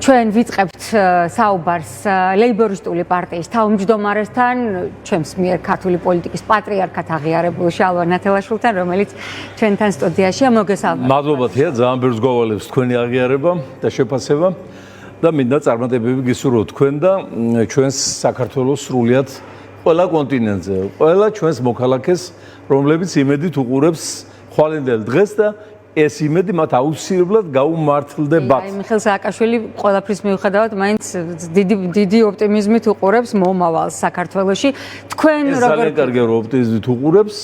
ჩვენ ვიწყებთ საუბარს ლეიბორისტული პარტიის თავმჯდომარესთან, ჩვენს მიერ ქართული პოლიტიკის პატრიარქად აღიარებულ შალვა ნათელაშვილთან, რომელიც ჩვენთან სტუდიაშია. მოგესალმებით. მადლობა თია, ძალიან ბევრს გვავალებს თქვენი აღიარება და შეფასება და მინდა წარმატებები გისურვო თქვენ და ჩვენს საქართველოს სრულიად ყველა კონტინენტზე, ყველა ჩვენს მოქალაქეს, რომლებიც იმედით უყურებს ხვალინდელ დღეს და ეს იმედი მათ აუცილებლად გაუმართლდებათ. მიხეილ სააკაშვილი ყველაფრის მიუხედავად მაინც დიდი ოპტიმიზმით უყურებს მომავალს საქართველოში. თქვენ როგორ ძალიან კარგია რომ ოპტიმიზმით უყურებს,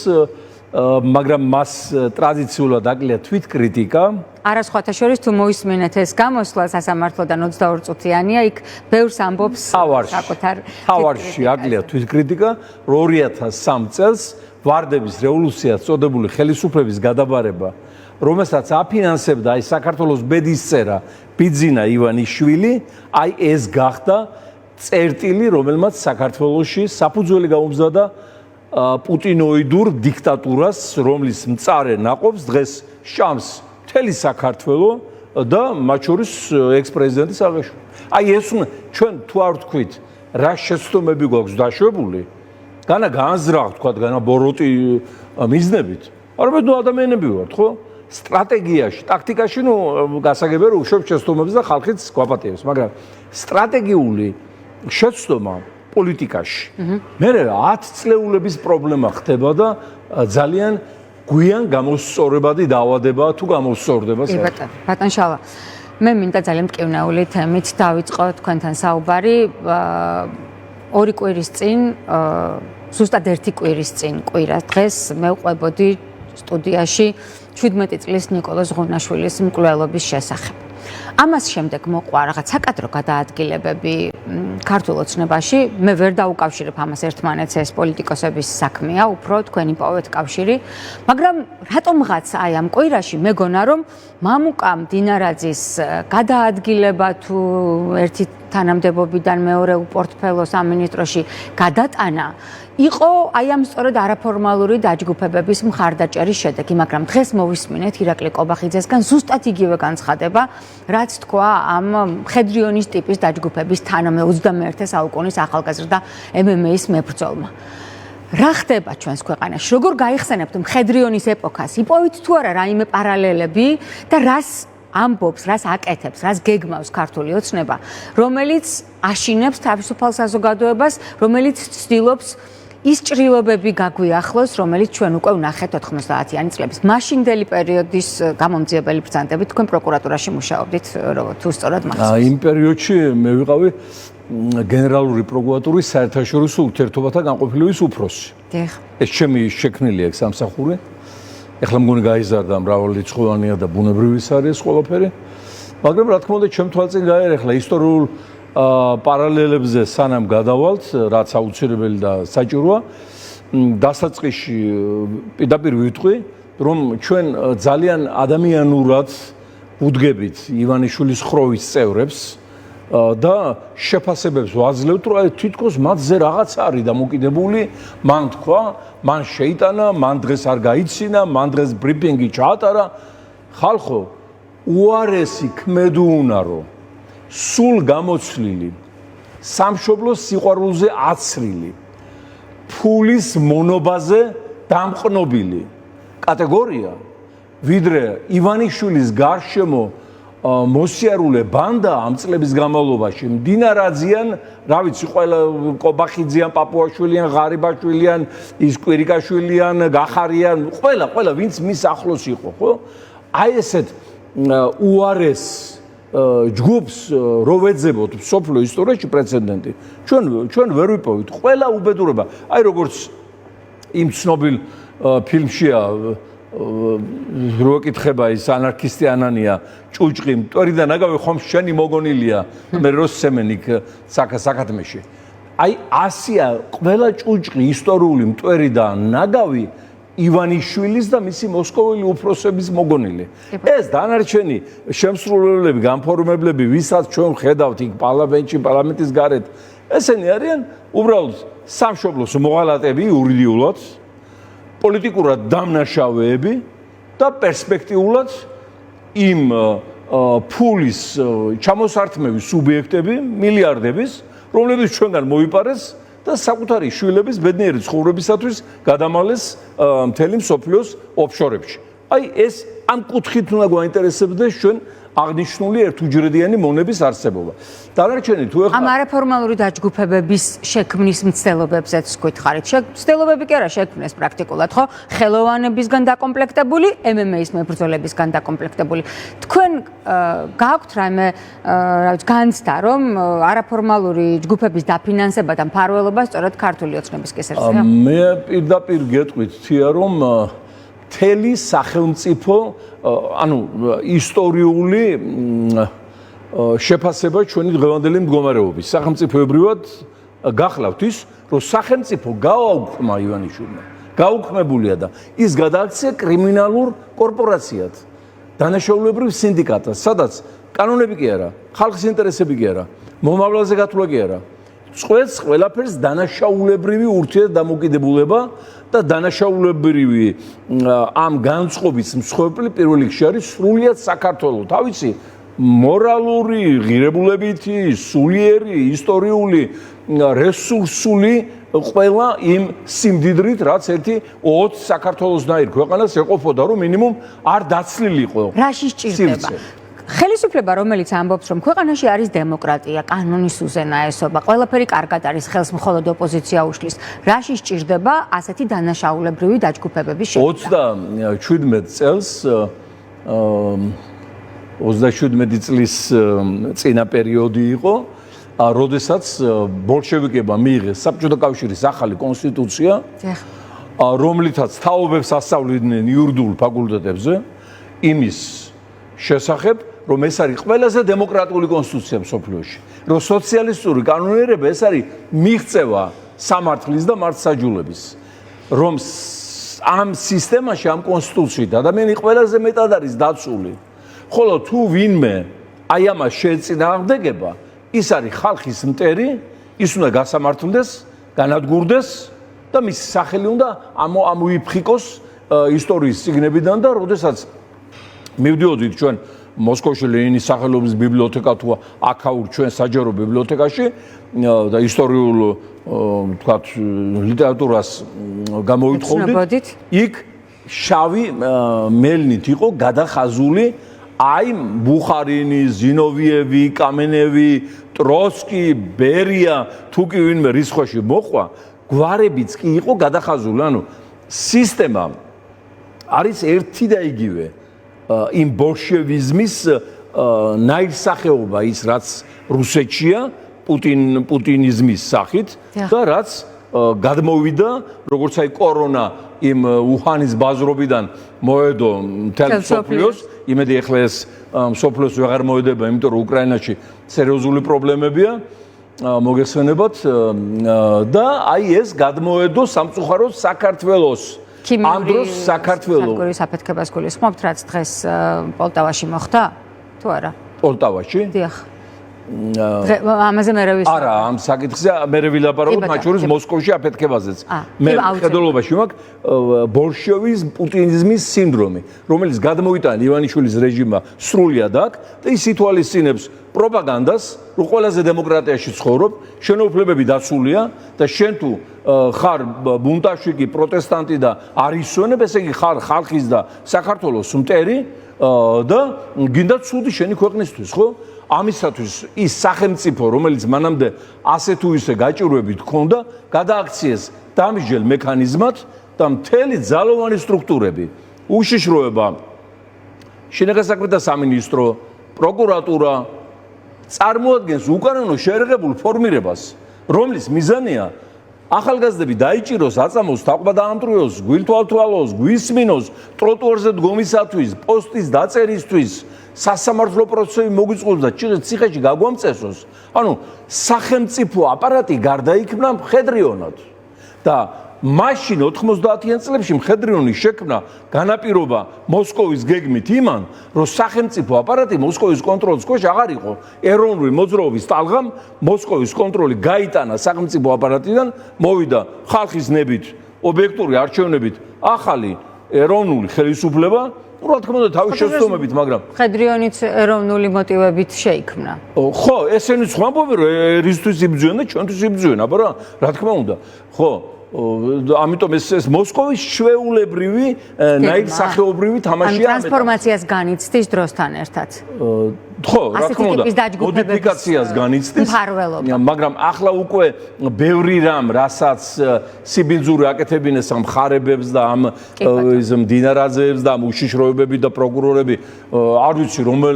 მაგრამ მას ტრადიციულად აკლია თვითკრიტიკა. არა სხვათა შორის თუ მოისმენთ ეს გამოსვლა სასამართლოდან 22 წუთიანია, იქ ბევრს ამბობს საკუთარ თავარში აკლია თვითკრიტიკა, 2003 წელს ვარდების რევოლუციას წოდებული ხელისუფლების გადაბარება, რომელსაც აფინანსებდა აი საქართველოს ბედისწერა ბიძინა ივანიშვილი, აი ეს გახდა წერტილი, რომელმაც საქართველოში საფუძველი გაუმზადა პუტინოიდურ დიქტატურას, რომლის მწარე ნაყოფს დღეს შამს მთელი საქართველო და მათ შორის ექს-პრეზიდენტი სააკაშვილი. აი ეს ჩვენ თუ არ ვთქვით, რა შეცდომები გვაქვს დაშვებული, განა განზრახ, თქვა განა ბოროტი მიზნებით. არამედ ნუ ადამიანები ვართ, ხო? სტრატეგიაში, ტაქტიკაში ნუ გასაგებია რომ უშვებ შეცდომებს და ხალხიც გვაპატიებს, მაგრამ სტრატეგიული შეცდომა პოლიტიკაში. მე 10 წლეულების პრობლემა ხდება და ძალიან გვიან გამოსწორებადი დაავადებაა თუ გამოსწორდება საერთოდ. ბატონ შალვა, მე მინდა ძალიან მტკივნეული თემით დავიწყო თქვენთან საუბარი. 2 კვირის წინ, ზუსტად 1 კვირის წინ კვირას დღეს მე ვყვებოდი სტუდიაში 17 წლის ნიკოლოზ ღუნაშვილის მკვლელობის შესახებ. ამას შემდეგ მოყვა რაღაც საკადრო გადაადგილებები ქართულ ოცნებაში. მე ვერ დაუკავშირებ ამას ერთმანეთს, ეს პოლიტიკოსების საქმეა, უფრო თქვენი პოვეთ კავშირი. მაგრამ რატომღაც აი ამ კვირაში მეგონა რომ მამუკა მდინარაძის გადაადგილება თუ ერთი თანამდებობიდან მეორე უპორტფელო სამინისტროში გადატანა იყო აი ამ სწორედ არაფორმალური დაჯგუფებების მხარდაჭერის შედეგი, მაგრამ დღეს მოვისმინეთ ირაკლი კობახიძესგან ზუსტად იგივე განცხადება, რაც თქვა ამ მხედრიონის ტიპის დაჯგუფების თანამე 21 საუკუნის ახალგაზრდა MMA-ის მებრძოლმა. რა ხდება ჩვენს ქვეყანაში? როგორ გაიხსენებთ მხედრიონის ეპოქას? იპოვით თუ არა რაიმე პარალელები და რას ამბობს, რას აკეთებს, რას გეგმავს ქართული ოცნება, რომელიც აშინებს თავისუფალ საზოგადოებას, რომელიც ცდილობს ის ჭრილობები გაგვიახლოს, რომელიც ჩვენ უკვე ვნახეთ 90-იანი წლების მაშინდელი პერიოდის გამომძიებელი ბრძანდებით. თქვენ პროკურატურაში მუშაობდით, თუ სწორად მახსოვს? იმ პერიოდში მე ვიყავი გენერალური პროკურატურის საერთაშორისო ურთიერთობათა განყოფილების უფროსი. ეს ჩემი შექმნილი ეგ სამსახური. ეხლა მგონი გაიზარდა მრავალრიცხოვანია და ბუნებრივი არის ყველაფერი. მაგრამ რა თქმა უნდა, ჩემ თვალწინ გაერეხლა ისტორიულ პარალელებზე სანამ გადავალთ, რაც აუცილებელი და საჭიროა, დასაწყისში პირდაპირ ვიტყვი, რომ ჩვენ ძალიან ადამიანურად ვუდგებით ივანიშვილის ხროვის წევრებს და შეფასებებს ვაძლევთ, რომ თითქოს მათზე რაღაც არის დამოკიდებული, მან თქვა, მან შეიტანა, მან დღეს არ გაიცინა, მან დღეს ბრიფინგი ჩაატარა. ხალხო, უარესი ქმედო უნარო, სულ გამოცვლილი, სამშობლოს სიყვარულზე აცრილი, ფულის მონობაზე დამყნობილი კატეგორია, ვიდრე ივანიშვილის გარშემო მოსიარულე ბანდა ამ წლების განმავლობაში მდინარაძიან, რა ვიცი, ყველა კობახიძიან, პაპუაშვილიან, ღარიბაშვილიან, ის კვირიკაშვილიან, გახარიან, ყველა ვინც მის ახლოს იყო, ხო? აი ესეთ უარეს ჯგუფს რო ვეძებოთ სოფლიო ისტორიაში პრეცედენტი, ჩვენ ვერ ვიპოვით. ყველა უბედურება, აი როგორც იმ ცნობილ ფილმშია რო ეკითხება ის ანარქისტი ანანია ჭუჭყი მტვერიდან აგავი ხომ შენი მოგონილია მე რო სემენ იქ საკათმეში. აი ასია ყველა ჭუჭყი ისტორიული მტვერი და ნაგავი ივანიშვილის და მისი მოსკოველი უფროსების მოგონილი. ეს დანარჩენი შემსრულებლები, განფორმებლები, ვისაც ჩვენ ხედავთ იქ პარლამენტში, პარლამენტის გარეთ, ესენი არიან უბრალოდ სამშობლოს მოღალატები იურიდიულად, პოლიტიკურად დამნაშავეები და პერსპექტიულად იმ ფულის ჩამოსართმევის სუბიექტები, მილიარდების, რომლებიც ჩვენგან მოიპარეს და საკუთარი შვილების ბედნიერი ცხოვრებისათვის გადამალეს მთელი მსოფლიოს ოფშორებში. აი ეს ამ კუთხით უნდა გვაინტერესებდეს ჩვენ აღნიშნული ერთუჯრედიანი მონების არსებობა. დანარჩენი თუ ეხლა ამ არაფორმალური დაჯგუფებების შექმნის მცდელობებზეც გითხარით. მცდელობები კი არა შექმნეს პრაქტიკულად, ხო? ხელოვანებისგან დაკომპლექტებული, MMA-ის მებრძოლებისგან დაკომპლექტებული. თქვენ გააქვთ რაიმე განცდა, რომ არაფორმალური ჯგუფების დაფინანსება და მფარველობა სწორედ ქართული ოცნების კესერზეა? მე პირდაპირ გეტყვით თია, რომ მთელი სახელმწიფო ანუ ისტორიული შეფასება ჩვენი დღევანდელი მდგომარეობის სახელმწიფოებრივად გახლავთ ის, რომ სახელმწიფო გააუქმა ივანიშვილმა. გაუქმებულია და ის გადააქცია კრიმინალურ კორპორაციად, დანაშაულებრივ სინდიკატად, სადაც კანონები კი არა, ხალხის ინტერესები კი არა, მომავალზე გათვლა კი არა. წყვეტს ყველაფერს დანაშაულებრივი ურთიერთდამოკიდებულება და დანაშაულებრივი ამ განწყობის მსხვერპლი პირველ რიგში არის სრულიად საქართველო. თავისი მორალური, ღირებულებითი, სულიერი, ისტორიული, რესურსული ყველა იმ სიმდიდრით, რაც ერთი 20 საქართველოსნაირ ქვეყანას ეყოფოდა, რომ მინიმუმ არ დაცლილიყო. რაში სჭირდება? ხელისუფლება, რომელიც ამბობს, რომ ქვეყანაში არის დემოკრატია, კანონის უზენაესობა, ყველაფერი კარგად არის, ხელს მხოლოდ ოპოზიცია უშლის. რაში სჭირდება ასეთი დანაშაულებრივი დაჯგუფებების შექმნა? 27 წელს 37 წლის წინა პერიოდი იყო, როდესაც ბოლშევიკებმა მიიღეს საბჭოთა კავშირის ახალი კონსტიტუცია, რომლითაც თაობებს ასწავლიდნენ იურიდიულ ფაკულტეტებზე, იმის შესახებ, რომ ეს არის ყველაზე დემოკრატიული კონსტიტუცია მსოფლიოში, რომ სოციალისტური კანონიერება ეს არის მიღწევა სამართლის და მართლმსაჯულების, რომ ამ სისტემაში, ამ კონსტიტუციით ადამიანი ყველაზე მეტად არის დაცული, ხოლო თუ ვინმე აი ამას შეეწინააღმდეგება, ის არის ხალხის მტერი, ის უნდა გასამართლდეს, განადგურდეს და მისი სახელი უნდა ამოიფხიკოს ისტორიის წიგნებიდან და როდესაც მივდიოდით ჩვენ მოსკოვში ლენინის სახელობის ბიბლიოთეკა თუ აქაურ ჩვენ საჯარო ბიბლიოთეკაში და ისტორიულ თქვათ ლიტერატურას გამოვითხოვდით, იქ შავი მელნით იყო გადახაზული აი ბუხარინი, ზინოვიევი, კამენევი, ტროცკი, ბერია, თუ კი ვინმე რისხვაში მოყვა, გვარებიც კი იყო გადახაზული, ანუ სისტემა არის ერთი და იგივე იმ ბოლშევიზმის ნაირსახეობა ის რაც რუსეთშია პუტინიზმის სახით და რაც გადმოვიდა როგორც აი კორონა იმ უჰანის ბაზრობიდან მოედო მთელ მსოფლიოს იმედი ეხლა ეს მსოფლიოს ვეღარ მოედება იმიტომ რომ უკრაინაში სერიოზული პრობლემებია მოგეხსენებათ და აი ეს გადმოედო სამწუხაროდ საქართველოს ამ დროს საქართველოს საკუთრის აფეთქებას გულისხმობთ რაც დღეს პოლტავაში მოხდა თუ არა პოლტავაში დიახ ამაზე მე რა ვიცი არა ამ საკითხზე მე ვილაპარაკობ მათ შორის მოსკოვში აფეთქებაზეც მე ხედულობაში მაქვს ბოლშევიზმ პუტინიზმის სინდრომი რომელიც გადმოიტანა ივანიშვილის რეჟიმმა სრულიად აქ და ის ითვალისწინებს პროპაგანდას რომ ყველაზე დემოკრატიაში ცხოვრობ შენობლებები დაცულია და შენ თუ ხარ ბუნტაშიკი პროტესტანტი და არისვენებ ესე იგი ხარ ხალხის და საქართველოს მტერი და გინდა ცუდი შენი ქვეყნისთვის ხო ამისათვის ის სახელმწიფო რომელიც მანამდე ასე თუ ისე გაჭირვებით ჰქონდა გადააქციეს დამსჯელ მექანიზმად და მთელი ძალოვანი სტრუქტურები უშიშროება შინაგან საქმეთა სამინისტრო პროკურატურა წარმოადგენს უკანონო შეერაღებულ ფორმირებას რომლის მიზანია ახალგაზრდები დაიჭიროს, აწამოს, თაყვანს დაამტვრიოს, გვილთვალთვალოს, გვისმინოს, ტროტუარზე დგომისათვის, პოსტის დაწერისთვის, სასამართლო პროცესები მოგვიწყოს და ციხეში გაგვამწესოს. ანუ სახელმწიფო აპარატი გარდაიქმნა მხედრიონად. და მაშინ 90-იან წლებში მხედრიონი შექმნა განაპირობა მოსკოვის გეგმით იმან, რომ სახელმწიფო აპარატი მოსკოვის კონტროლის ქვეშ აღარ იყო. ეროვნული მოძრაობის ტალღამ მოსკოვის კონტროლი გაიტანა სახელმწიფო აპარატიდან, მოვიდა ხალხის ნებით, ობიექტური არჩევნებით ახალი ეროვნული ხელისუფლება რა თქმა უნდა თავის შეცდომებით, მაგრამ ხედრიონიც ეროვნული მოტივებით შეიქმნა. ხო, ესენი სხვა ამბობენ, რომ ერისთვის იბრძვიან და ჩვენთვის იბრძვიან, აბა რა თქმა უნდა. ხო, ამიტომ ეს მოსკოვის ჩვეულებრივი, ნაირსახეობრივი თამაშია. ტრანსფორმაციას განიცდის დროსთან ერთად. ხო, რა თქმა უნდა, მოდიფიკაციას განიცდის, მაგრამ ახლა უკვე ბევრი რამ, რასაც სიბინძური აკეთებინეს ამ ხარებებს და ამ მდინარაძეებს და ამ უშიშროებები და პროკურორები, არ ვიცი, რომელ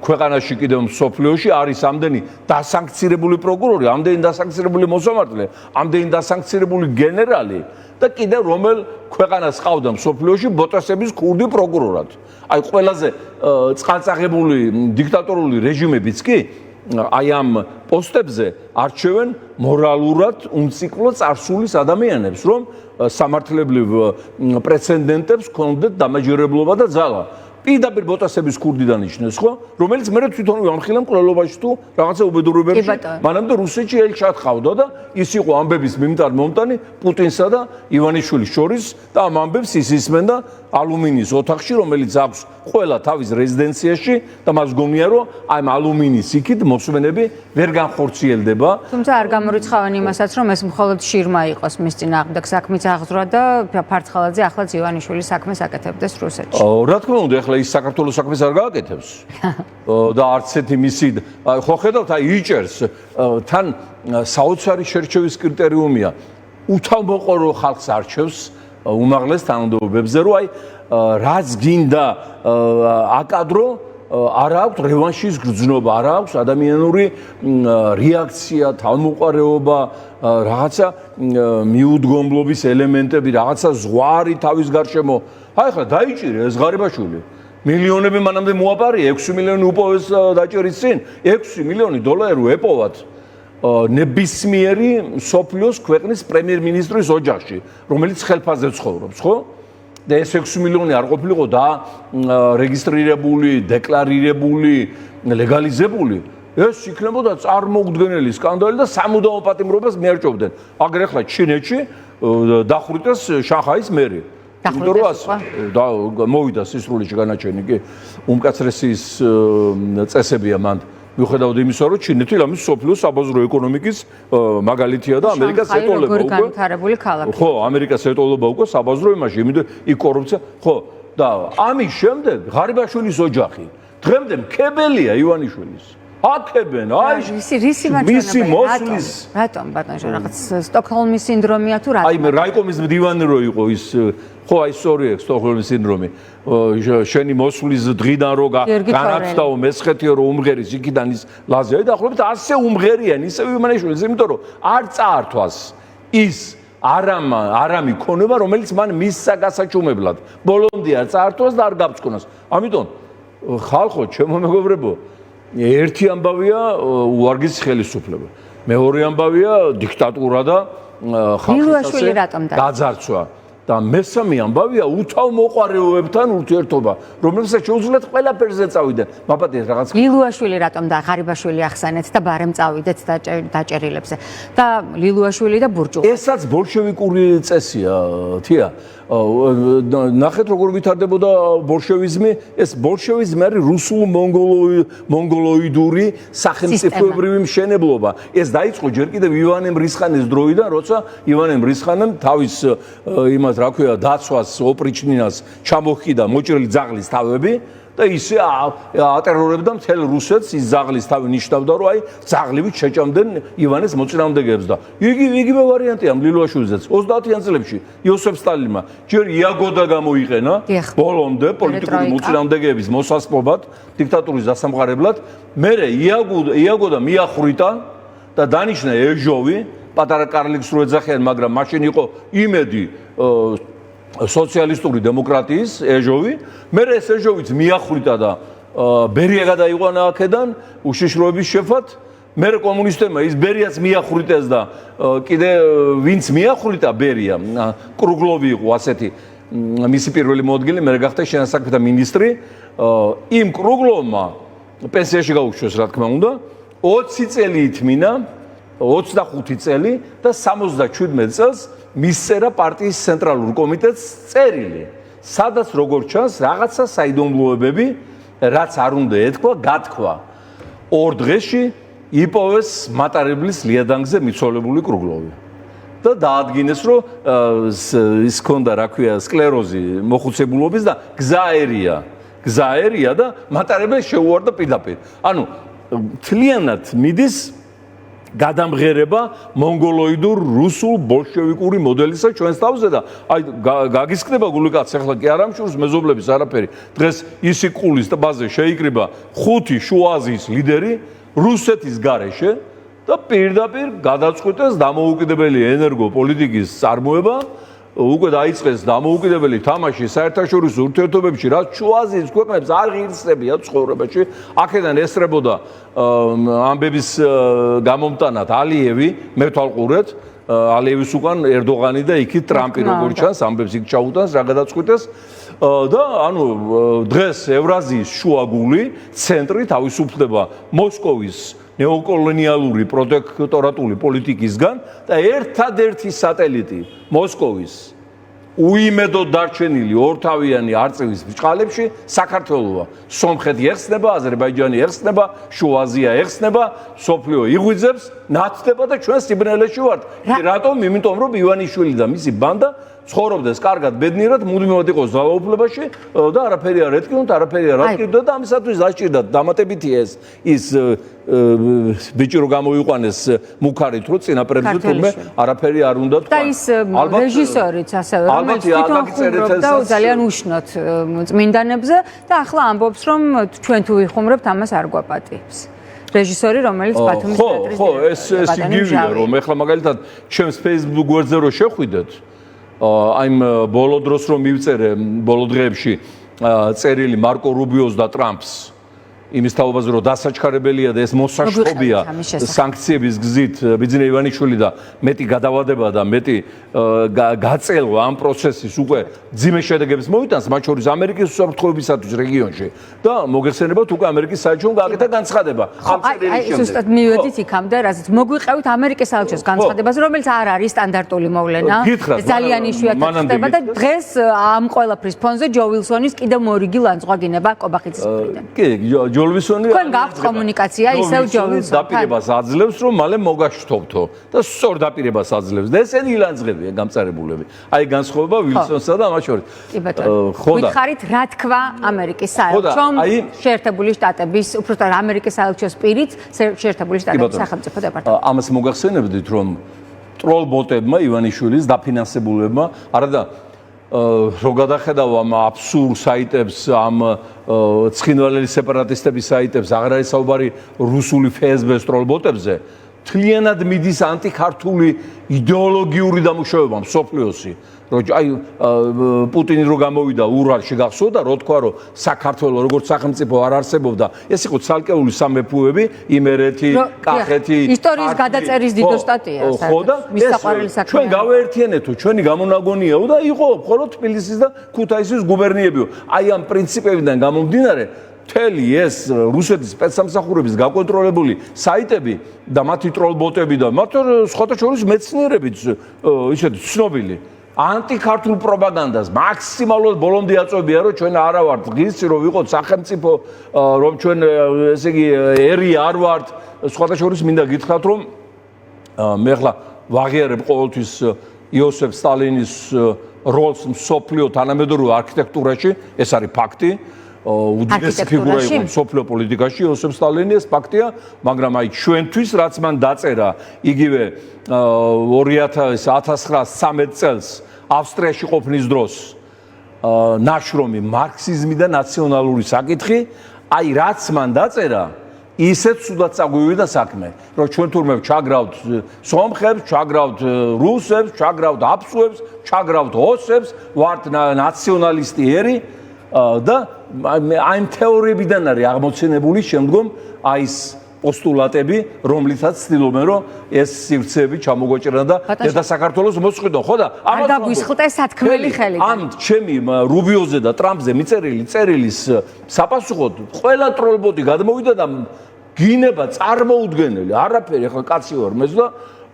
ქვეყანაში კიდევ მსოფლიოში არის ამდენი დასანქცირებული პროკურორი, ამდენი დასანქცირებული მოსამართლე, ამდენი დასანქცირებული გენერალი და კიდევ რომელ ქვეყანას ყავდა მსოფლიოში ბოტასების ქურდი პროკურორად. აი ყველაზე წყალწაღებული დიქტატორული რეჟიმებიც კი აი ამ პოსტებზე არჩევენ მორალურად უნციკლო წარსულის ადამიანებს, რომ სამართლებრივ პრეცედენტებს ჰქონდეთ დამაჯერებლობა და ძალა. პირდაპირ ბოტასების ქურდიდან იჩნეს, ხო? რომელიც მე თვითონ ვამხილა მკვლელობაში თუ რაღაცა უბედურებებში. მანამდე რუსეთში ელჩად ყავდა და ის იყო ამბების მიმტანი პუტინსა და ივანიშვილის შორის და ამ ამბებს ის ისმენ და ალუმინის ოთახში, რომელიც აქვს ყველა თავის რეზიდენციაში და მას გონია, რომ აი ამ ალუმინის იქით მოსმენები ვერ განხორციელდება. თუმცა არ გამორიცხავენ იმასაც, რომ ეს მხოლოდ შირმა იყოს მის წინააღმდეგ საქმის აღძვრა და ფარცხალაძე ახლაც ივანიშვილის საქმეს აკეთებდეს რუსეთში. რა თქმა უნდა, ახლა ის საქართველოს საქმეს არ გააკეთებს. და არც ერთი მისი ხო ხედავთ, აი იჭერს თან საოცარი შერჩევის კრიტერიუმია. უთავმოყორო ხალხს არჩევს უმაღლეს თანამდებობებზე, რომ აი რაც გინდა აკადრო, არ აქვს რევანშის გრძნობა, არ აქვს ადამიანური რეაქცია, თავმოყარეობა, რაღაცა მიუდგომლობის ელემენტები, რაღაცა ზღვარი თავის გარშემო. აი ხა დაიჭირე ეს ღარიბაშვილი. მილიონები მანამდე მოაპარია, 6 მილიონი უპოვეს დაჭერის წინ, 6 მილიონი დოლარი ეპოვათ ნებისმიერი სოფლიოს ქვეყნის პრემიერ-მინისტრის ოჯახში, რომელიც ხელფასზე ცხოვრობს, ხო? და ეს 6 მილიონი არ ყოფილიყო და რეგისტრირებული, დეკლარირებული, ლეგალიზებული. ეს იქნებოდა წარმოგდგენელი სკანდალი და სამუდამო პატიმრობას მიარჭოვდნენ. აგერ ახლა ჩინეთში დახვრიტეს შანხაის მერი. და მოვიდა სისრულიში განაჩენი კი უმკაცრესის წესებია მან. მიუხედავად იმისა, რომ ჩინეთი ამის სოფლიოს საბაზრო ეკონომიკის მაგალითია და ამერიკას ეტოლება უკვე. განვითარებული ქალაქი. ხო, ამერიკას ეტოლება უკვე საბაზრო იმაში, იმიტომ იქ კორუფცია. ხო, და ამის შემდეგ ღარიბაშვილის ოჯახი დღემდე მქებელია ივანიშვილის. აკებენ, აი მისი მოსვლის. რატომ ბატონო, რაღაც სტოკჰოლმის სინდრომია თუ რატომ? აი მე რაიკომის მდივანი რო იყო ის, ხო, აი სწორი აქვს სტოკჰოლმის სინდრომი. შენი მოსვლის დღიდან რო განაცდაო მესხეთიო რო უმღერის იქიდან ის ლაზია და ახლობით ასე უმღერიან ისე ივანიშვილის, იმიტომ რომ არ წაართვას ის არამი ქონება, რომელიც მან მისცა გასაჩუმებლად. ბოლომდე არ წაართვას და არ გაბწკვნას. ამიტომ ხალხო, ჩემო მეგობრებო, ერთი ამბავია უარგის ხელისუფლება. მეორე ამბავია დიქტატურა და ხალხის გაძარცვა. და მესამე ამბავია უთავმოყარეობებთან ურთიერთობა, რომელსაც შეუძლიათ ყველაფერზე წავიდეთ. მაპატიეთ რაღაც. ლილუაშვილი რატომ და ღარიბაშვილი ახსენეთ და ბარემ წავიდეთ დაჭერილებზე. და ლილუაშვილი და ბურჭულაძე. ესაც ბოლშევიკური წესია, თია. ნახეთ როგორ ვითარდებოდა ბოლშევიზმი, ეს ბოლშევიზმი არის რუსულ-მონგოლოიდური სახელმწიფოებრივი მშენებლობა. ეს დაიწყო ჯერ კიდევ ივანე მრისხანეს დროიდან, როცა ივანე მრისხანემ თავის იმას რა ქვია დაცვას ოპრიჩნინას ჩამოხიდა მოჭრილი ძაღლის თავები და ისე ატერორებდა მთელ რუსეთს. ის ძაღლის თავი ნიშნავდა, რომ აი ძაღლივით შეჭამდნენ ივანეს მოწინააღმდეგეებს და იგივე ვარიანტია ლილუაშვილზეც 30-იან წლებში იოსებ სტალინმა ჯერ იაგოდა გამოიყენა ბოლომდე პოლიტიკური მოწინააღმდეგეების მოსასპობად, დიქტატურის დასამყარებლად, მერე იაგოდა მიახვრიტა და დანიშნა ეჟოვი, პატარა კარლიქს რო ეძახიან, მაგრამ მაშინ იყო იმედი სოციალისტური დემოკრატიის ეჟოვი, მერე ეს ეჟოვიც მიახვრიტა და ბერია გადაიყვანა აქედან უშიშროების შეფად, მერე კომუნისტებმა ის ბერიაც მიახვრიტეს და კიდე ვინც მიახვრიტა ბერია, კრუგლოვი იყო ასეთი მისი პირველი მოადგილე, მერე გახდა შენასაქმეთა მინისტრი, იმ კრუგლოვმა პენსიაში გაუშვეს, რა თქმა უნდა, 20 წელი ითმინა 25 წელი და 77 წელს მისწერა პარტიის ცენტრალურ კომიტეტს წერილი, სადაც როგორც ჩანს, რაღაცა საიდუმლოებები, რაც არ უნდა ეთქვა, გათქვა. 2 დღეში იპოვეს მატარებლის ლიადანგზე მიცვალებული კრუგლოვი. და დაადგინეს, რომ ის ქონდა, რა ქვია, სკლეროზი მოხუცებულობის და გზა ერია და მატარებელს შეუვარდა პირდაპირ. ანუ მთლიანად მიდის გადამღერება მონგოლოიდურ რუსულ ბოლშევიკური მოდელისა ჩვენს თავზე და აი გაგისკდება გული კაც ახლა კი არ ამშურს მეზობლების არაფერი. დღეს ისიკულის ტბაზე შეიკრიბა 5 შუა აზიის ლიდერი რუსეთის გარეშე და პირდაპირ გადაწყვიტეს დამოუკიდებელი ენერგოპოლიტიკის წარმოება, უკვე დაიწყეს დამოუკიდებელი თამაში საერთაშორისო ურთიერთობებში, რაც შუა აზიის ქვეყნებს არ ღირსებია ცხოვრებაში. აქედან ესწრებოდა ამბების გამომტანად ალიევი, მე ვთვალყურეთ, ალიევის უკან ერდოღანი და იქით ტრამპი როგორც ჩანს, ამბებს იქ ჩაუტანს, რა გადაწყვიტეს. და ანუ დღეს ევრაზიის შუაგული ცენტრი თავისუფლდება მოსკოვის ნეოკოლონიალური პროტექტორატული პოლიტიკისგან და ერთადერთი სატელიტი მოსკოვის უიმედოდ დარჩენილი ორთავიანი არწივის ბრჭყალებში საქართველოა. სომხეთი ეხსნება, აზერბაიჯანი ეხსნება, შუა აზია ეხსნება, სოფლიო იღვიძებს, ნათდება და ჩვენ სიბნელეში ვართ. რატომ? იმიტომ რომ ივანიშვილი და მისი ბანდა ცხოვრობდეს კარგად, ბედნიერად, მუდმივად იყოს ძალაუფლებაში და არაფერი არ ეთქნოთ, არაფერი არ აკეთებდა და ამისათვის დაჭირდა დამატებითი ის ბიჭი რო გამოიყვანეს მუქარით, რო წინაპრებზე თურმე არაფერი არ უნდა თქვა. და ის რეჟისორიც ასევე, რომელიც თვითონ ხუმრობდა ძალიან უშნოთ წმინდანებზე და ახლა ამბობს, რომ ჩვენ თუ ვიხუმრებთ, ამას არ გვაპატიებს. რეჟისორი, რომელიც ბათუმის თეატრის ხო, ეს იგივეა, რომ ეხლა მაგალითად ჩემს Facebook გვერდზე რო შეხვიდეთ, აი ბოლო დროს რომ მივწერე ბოლო დღეებში წერილი მარკო რუბიოს და ტრამპს იმის თაობაზე რომ დასაჩქარებელია და ეს მოსაშფობია სანქციების გზით ბიძინა ივანიშვილი და მეტი გადავადება და მეტი გაწელვა ამ პროცესის უკვე ძიმე შედეგებს მოიტანს მათ შორის ამერიკის უსაფრთხოებისათვის რეგიონში და მოგეხსენებათ უკვე ამერიკის საელჩომ გააკეთა განცხადება ამ წერილის შემდეგ. ზუსტად მივედით იქამდე, რასაც მოგვიყევით ამერიკის საელჩოს განცხადებას, რომელიც არ არის სტანდარტული მოვლენა. ძალიან იშვიათად ხდება და დღეს ამ ყველაფრის ფონზე ჯო ვილსონის კიდევ მორიგი ლანძღვა კობახიძის მხრიდან. კი, ჯო ვილსონი თქვენ გაქვთ კომუნიკაცია ისევ ჯო ვილსონთან. დაპირებას აძლევს, რომ მალე მოგაშთობთო და სწორ დაპირებას აძლევს და ესენი ილანძღებია გამწარებულები. აი განსხვავება ვილსონსა და ამას შორის. კი ბატონო. ვითხარით რა თქვა ამერიკის საელჩომ შეერთებული შტატების, უბრალოდ ამერიკის საელჩოს პირით შეერთებული შტატების სახელმწიფო დეპარტამენტი. ამას მოგახსენებდით, რომ ტროლბოტებმა ივანიშვილის დაფინანსებულებმა არადა რო გადახედავ ამ აბსურდ საიტებს, ამ ცხინვალელი სეპარატისტების საიტებს, აღარ არის საუბარი რუსული FSB-ს ტროლბოტებზე, თლიანად მიდის ანტიქართული იდეოლოგიური დამუშავება მსოფლიოსი. რომ აი პუტინი რო გამოვიდა ურალში გახსოვდა, რო თქვა, რომ საქართველოს როგორც სახელმწიფო არ არსებობდა, ეს იყო ცალკეული სამეფოები, იმერეთი, კახეთი, ისტორიის გადაწერის დიდო სტატია, საერთოდ. ჩვენ გავაერთიანეთო, ჩვენი გამონაგონიაო და იყო მხოლოდ თბილისის და ქუთაისის გუბერნიებიო. აი ამ პრინციპებიდან გამომდინარე მთელი ეს რუსეთის სპეცსამსახურების გაკონტროლებული საიტები და მათი ტროლბოტები და მათ სხვათა შორის მეცნიერებიც ისეთი ცნობილი ანტიქართულ პროპაგანდას მაქსიმალურად ბოლომდე აწვევია, რომ ჩვენ არა ვართ ღირსი, რომ ვიყოთ სახელმწიფო, რომ ჩვენ ესე იგი ერი არ ვართ. სხვათა შორის მინდა გითხრათ, რომ მე ახლა ვაღიარებ ყოველთვის იოსებ სტალინის როლს მსოფლიო თანამედროვე არქიტექტურაში, ეს არის ფაქტი. უდიდესი ფიგურა იყო მსოფლიო პოლიტიკაში იოსებ სტალინი, ეს ფაქტია, მაგრამ აი ჩვენთვის რაც მან დაწერა იგივე 1913 წელს ავსტრიაში ყოფნის დროს ნაშრომი მარქსიზმი და ნაციონალური საკითხი, აი რაც მან დაწერა, ისეთ სულად წაგვივიდა საქმე, რომ ჩვენ თურმე ჩაგრავთ სომხებს, ჩაგრავთ რუსებს, ჩაგრავთ აბსუებს, ჩაგრავთ ოსებს, ვართ ნაციონალისტი ერი და აი თეორიებიდან არის აღმოცენებული შემდგომ აი ეს პოსტულატები, რომლითაც ცდილობენ, რომ ეს სივრცეები ჩამოგვეჭრან და და საქართველოს მოსყიდონ, ხო და ამას დაგვისხლტე სათქმელი ხელიდან. ამ ჩემი რუბიოზე და ტრამპზე მიწერილი წერილის საპასუხოდ ყველა ტროლბოტი გადმოვიდა და გინება წარმოუდგენელი, არაფერი, ახლა კაცი ვარ მეც და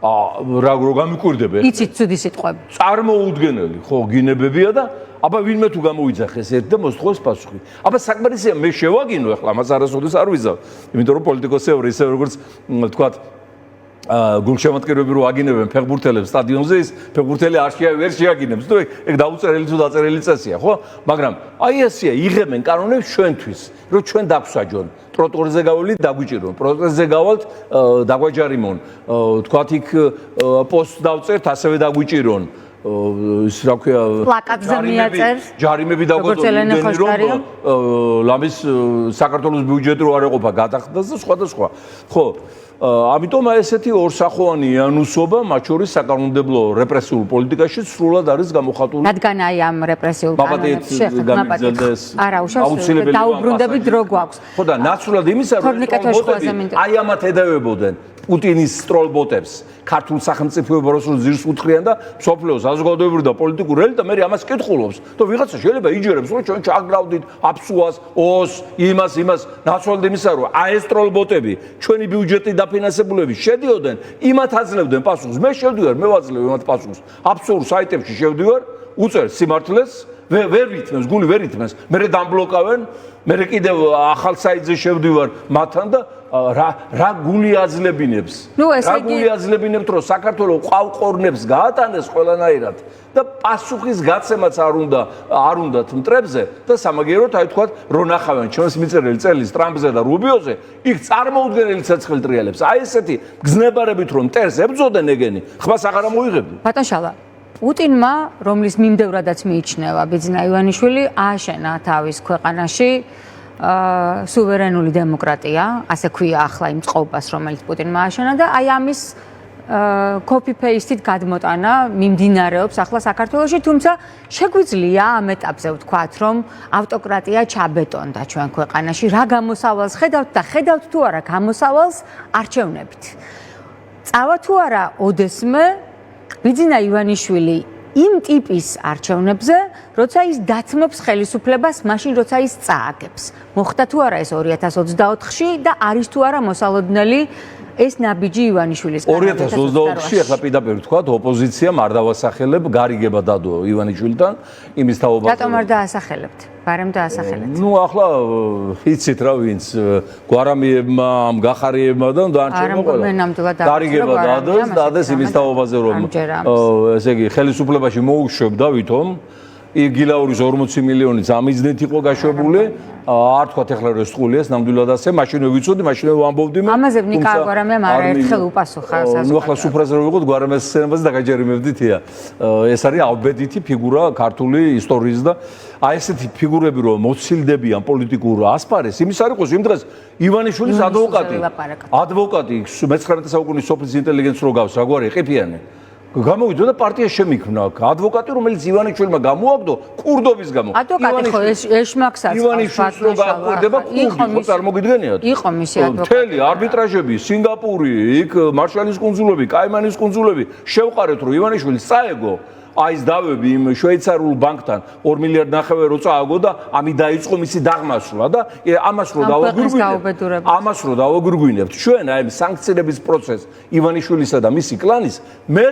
რა გამიკვირდება ეს? იცით ცუდი სიტყვები. წარმოუდგენელი, ხო, გინებებია და აბა ვინმე თუ გამოიძახეს ერთ და მოსთხოვს პასუხი. აბა საკმარისია მე შევაგინო ახლა ამას არასოდეს არ ვიზავ. იმიტომ რომ პოლიტიკოსები ისე როგორც თქვათ გულშემატკივრები რო აგინებენ ფეხბურთელებს სტადიონზე ის ფეხბურთელი ვერ შეაგინებს თუ ეგ დაუწერელი თუ დაწერილი წესია ხო მაგრამ აი ესია იღებენ კანონებს ჩვენთვის რომ ჩვენ დაგვსაჯონ ტროტუარზე გავალთ დაგვიჭირონ პროტესტზე გავალთ დაგვაჯარიმონ თქვათ იქ პოსტს დავწერთ ასევე დაგვიჭირონ ის რა ქვია პლაკატზე მიაწერ ჯარიმები დაგვეწოდნენ რომ ლამის საქართველოს ბიუჯეტი რო არ ეყოფა გადახდას და სხვა და სხვა ხო ამიტომ ესეთი ორსახოვანი იანუსობა მათ შორის საკანონმდებლო რეპრესიულ პოლიტიკაში სრულად არის გამოხატული. რადგან აი ამ რეპრესიულ კანონებს შეხებმაპატეთ. არა, უშუალოდ დაუბრუნდებით რო გვაქვს. ხო და ნაცვლად იმისა რომ აი ამათ ედავებოდნენ პუტინის სტროლბოტებს ქართულ სახელმწიფოებს რო ძირს უთხრიან და მსოფლიოს საზოგადოებრივ და პოლიტიკურ ელიტა მე ამას კითხულობს. თუ ვიღაცა შეიძლება იჯერებს რომ ჩვენ ჩაგრავდით აფსუას, ოს, იმას ნაცვლად იმისა რომ აი ეს სტროლბოტები ჩვენი ბიუჯეტი დაფინანსებულები შედიოდნენ, იმათ აძლევდნენ პასუხს. მე შევდივარ, მე ვაძლევ იმათ პასუხს. აბსურდ საიტებში შევდივარ, უწერ სიმართლეს, ვერ ვითმევს, გული ვერ ითმევს. მე დამბლოკავენ, მე კიდევ ახალ საიტზე შევდივარ მათთან და რა გული აძლებინებს. რა გული აძლებინებთ რომ საქართველოს ყავყორნებს გაატანეს ყველანაირად და პასუხის გაცემაც არ უნდათ მტრებზე და სამაგიეროდ აი თქვათ რო ნახავენ ჩვენს მიწერილი წელის ტრამპზე და რუბიოზე იქ წარმოუდგენელი ცეცხლ ტრიალებს. აი ესეთი გზნებარებით რომ მტერს ებრძოდნენ ეგენი, ხმას აღარ მოიღებდნენ. ბატონ შალა პუტინმა, რომლის მიმდევრადაც მიიჩნევა ბიძინა ივანიშვილი, ააშენა თავის ქვეყანაში სუვერენული დემოკრატია, ასე ქვია ახლა იმ წყობას, რომელიც პუტინმა ააშენა და აი ამის copy-paste-ით გადმოტანა მიმდინარეობს ახლა საქართველოში, თუმცა შეგვიძლია ამ ეტაპზე ვთქვათ, რომ ავტოკრატია ჩაბეტონდა ჩვენ ქვეყანაში, რა გამოსავალს ხედავთ და ხედავთ თუ არა გამოსავალს არჩევნებით. წავა თუ არა ოდესმე ბიძინა ივანიშვილი იმ ტიპის არჩევნებზე, როცა ის დათმობს ხელისუფლებას, მაშინ როცა ის წააგებს. მოხდა თუ არა ეს 2024-ში და არის თუ არა მოსალოდნელი ეს ნაბიჯი ივანიშვილის 2024-ში ახლა პირდაპირ ვთქვათ, ოპოზიციამ არ დავასახელებ, გარიგება დადო ივანიშვილთან, იმის თაობა. რატომ არ დაასახელებთ? ბარემ დაასახელებთ. ნუ ახლა იცით რა ვინც გვარამიებმა, გახარიებმა და დაანჩენო ყველა. გარიგება დადეს იმის თაობაზე რომ ესე იგი ხელისუფლებაში მოუშვებდა ვითომ იგილაურის 40 მილიონი ამიზნით იყო გაშვებული, არ თქვათ ახლა რომ ესყულიეს ნამდვილად ასე, მაშინვე ვიცოდი, მაშინვე ვამბობდი მე. ამაზე ნიკა გვარამიამ არაერთხელ უპასუხა საზოგადოებას. ნუ ახლა სუფრაზე რომ ვიყოთ გვარამიას სცენაზე დაგაჯერიმებდითია. ეს არის ალბედითი ფიგურა ქართული ისტორიის და აი ესეთი ფიგურები რომ მოცილდებიან პოლიტიკურ ასპარეს, იმის არ იყოს იმ დღეს ივანიშვილის ადვოკატი მე-19 საუკუნის სოფლის ინტელიგენცს რო გავს, რაგვარი ყიფიანე. გამოვიდა და პარტია შემიქმნა. ადვოკატი რომელიც ივანიშვილმა გამოაგდო კურდობის გამო. ადვოკატი ხო ეშმაკსაც ივანიშვილს რო გააკვირდება კურდი, ხო წარმოგიდგენიათ? იყო მისი ადვოკატი. მთელი არბიტრაჟები, სინგაპური, იქ მარშალის კუნძულები, კაიმანის კუნძულები შევყარეთ რომ ივანიშვილს წაეგო აი ეს დავები იმ შვეიცარიულ ბანკთან 2 მილიარდ ნახევარი რო წააგო და ამი დაიწყო მისი დაღმასვლა და ამას რო დავაგვირგვინებთ ჩვენ აი სანქციების პროცესს ივანიშვილისა და მისი კლანის მე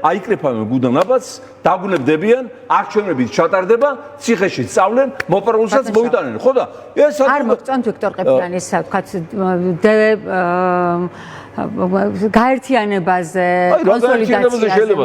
აიკრიფავენ გუდანაბats დაგუნებდებიან არჩევნებით ჩატარდება ციხეში სწავლენ მოპარულსაც მოიტანენ ხო და ეს არ მოგწონთ ვიქტორ ყიფიანის თქვათ გაერთიანებაზე, კონსოლიდაციაზე შეიძლება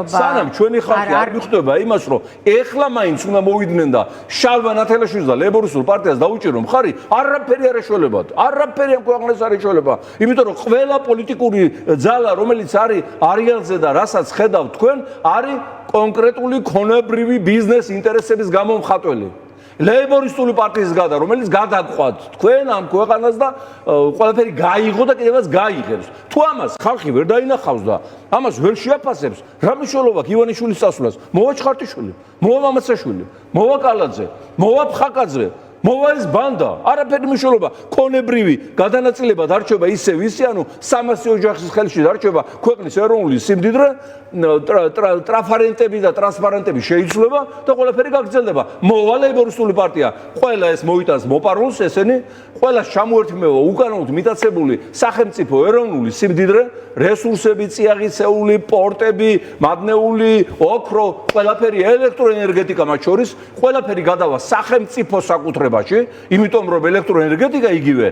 სანამ ჩვენი ხალხი არ მიხვდება იმას, რომ ეხლა მაინც უნდა მოვიდნენ და შალვა ნათელაშვილს და ლეიბორისტულ პარტიას დაუჭირო მხარი, არაფერი არ ეშველებათ. არაფერი ამ ქვეყანას არ ეშველება. იმიტომ რომ ყველა პოლიტიკური ძალა, რომელიც არის არეალზე და რასაც ხედავთ თქვენ, არის კონკრეტული ქონებრივი ბიზნეს ინტერესების გამომხატველი. ლეიბორისტული პარტიის გადა, რომელიც გადაგყვათ თქვენ ამ ქვეყანას და ყველაფერი გაიღო და კიდევაც გაიღებს. თუ ამას ხალხი ვერ დაინახავს და ამას ვერ შეაფასებს, რა მნიშვნელობა აქვს ივანიშვილის წასვლას? მოვა ჩხარტიშვილი, მოვა მამაცაშვილი, მოვა კალაძე, მოვა ფხაკაძე, მოვალის ბანდა, არაფერი მნიშვნელობა, კონებრივი გადანაწილება დარჩება ისევ ისე, ანუ 300 ოჯახის ხელში დარჩება ქვეყნის ეროვნული სიმდიდრე, ტრანსპარენტები და ტრანსპარენტები შეიცვლება და ყველაფერი გაგრძელდება. მოვა ლეიბორისტული პარტია, ყველა ეს მოიტანს მოპარულს, ესენი ყველა ჩამოერთმევა უკანონოდ მიტაცებული სახელმწიფო ეროვნული სიმდიდრე, რესურსები, წიაღისეული, პორტები, მადნეული, ოქრო, ყველაფერი ელექტროენერგეტიკა მათ შორის, ყველაფერი გადავა სახელმწიფო საკუთრებაში, იმიტომ რომ ელექტროენერგეტიკა იგივე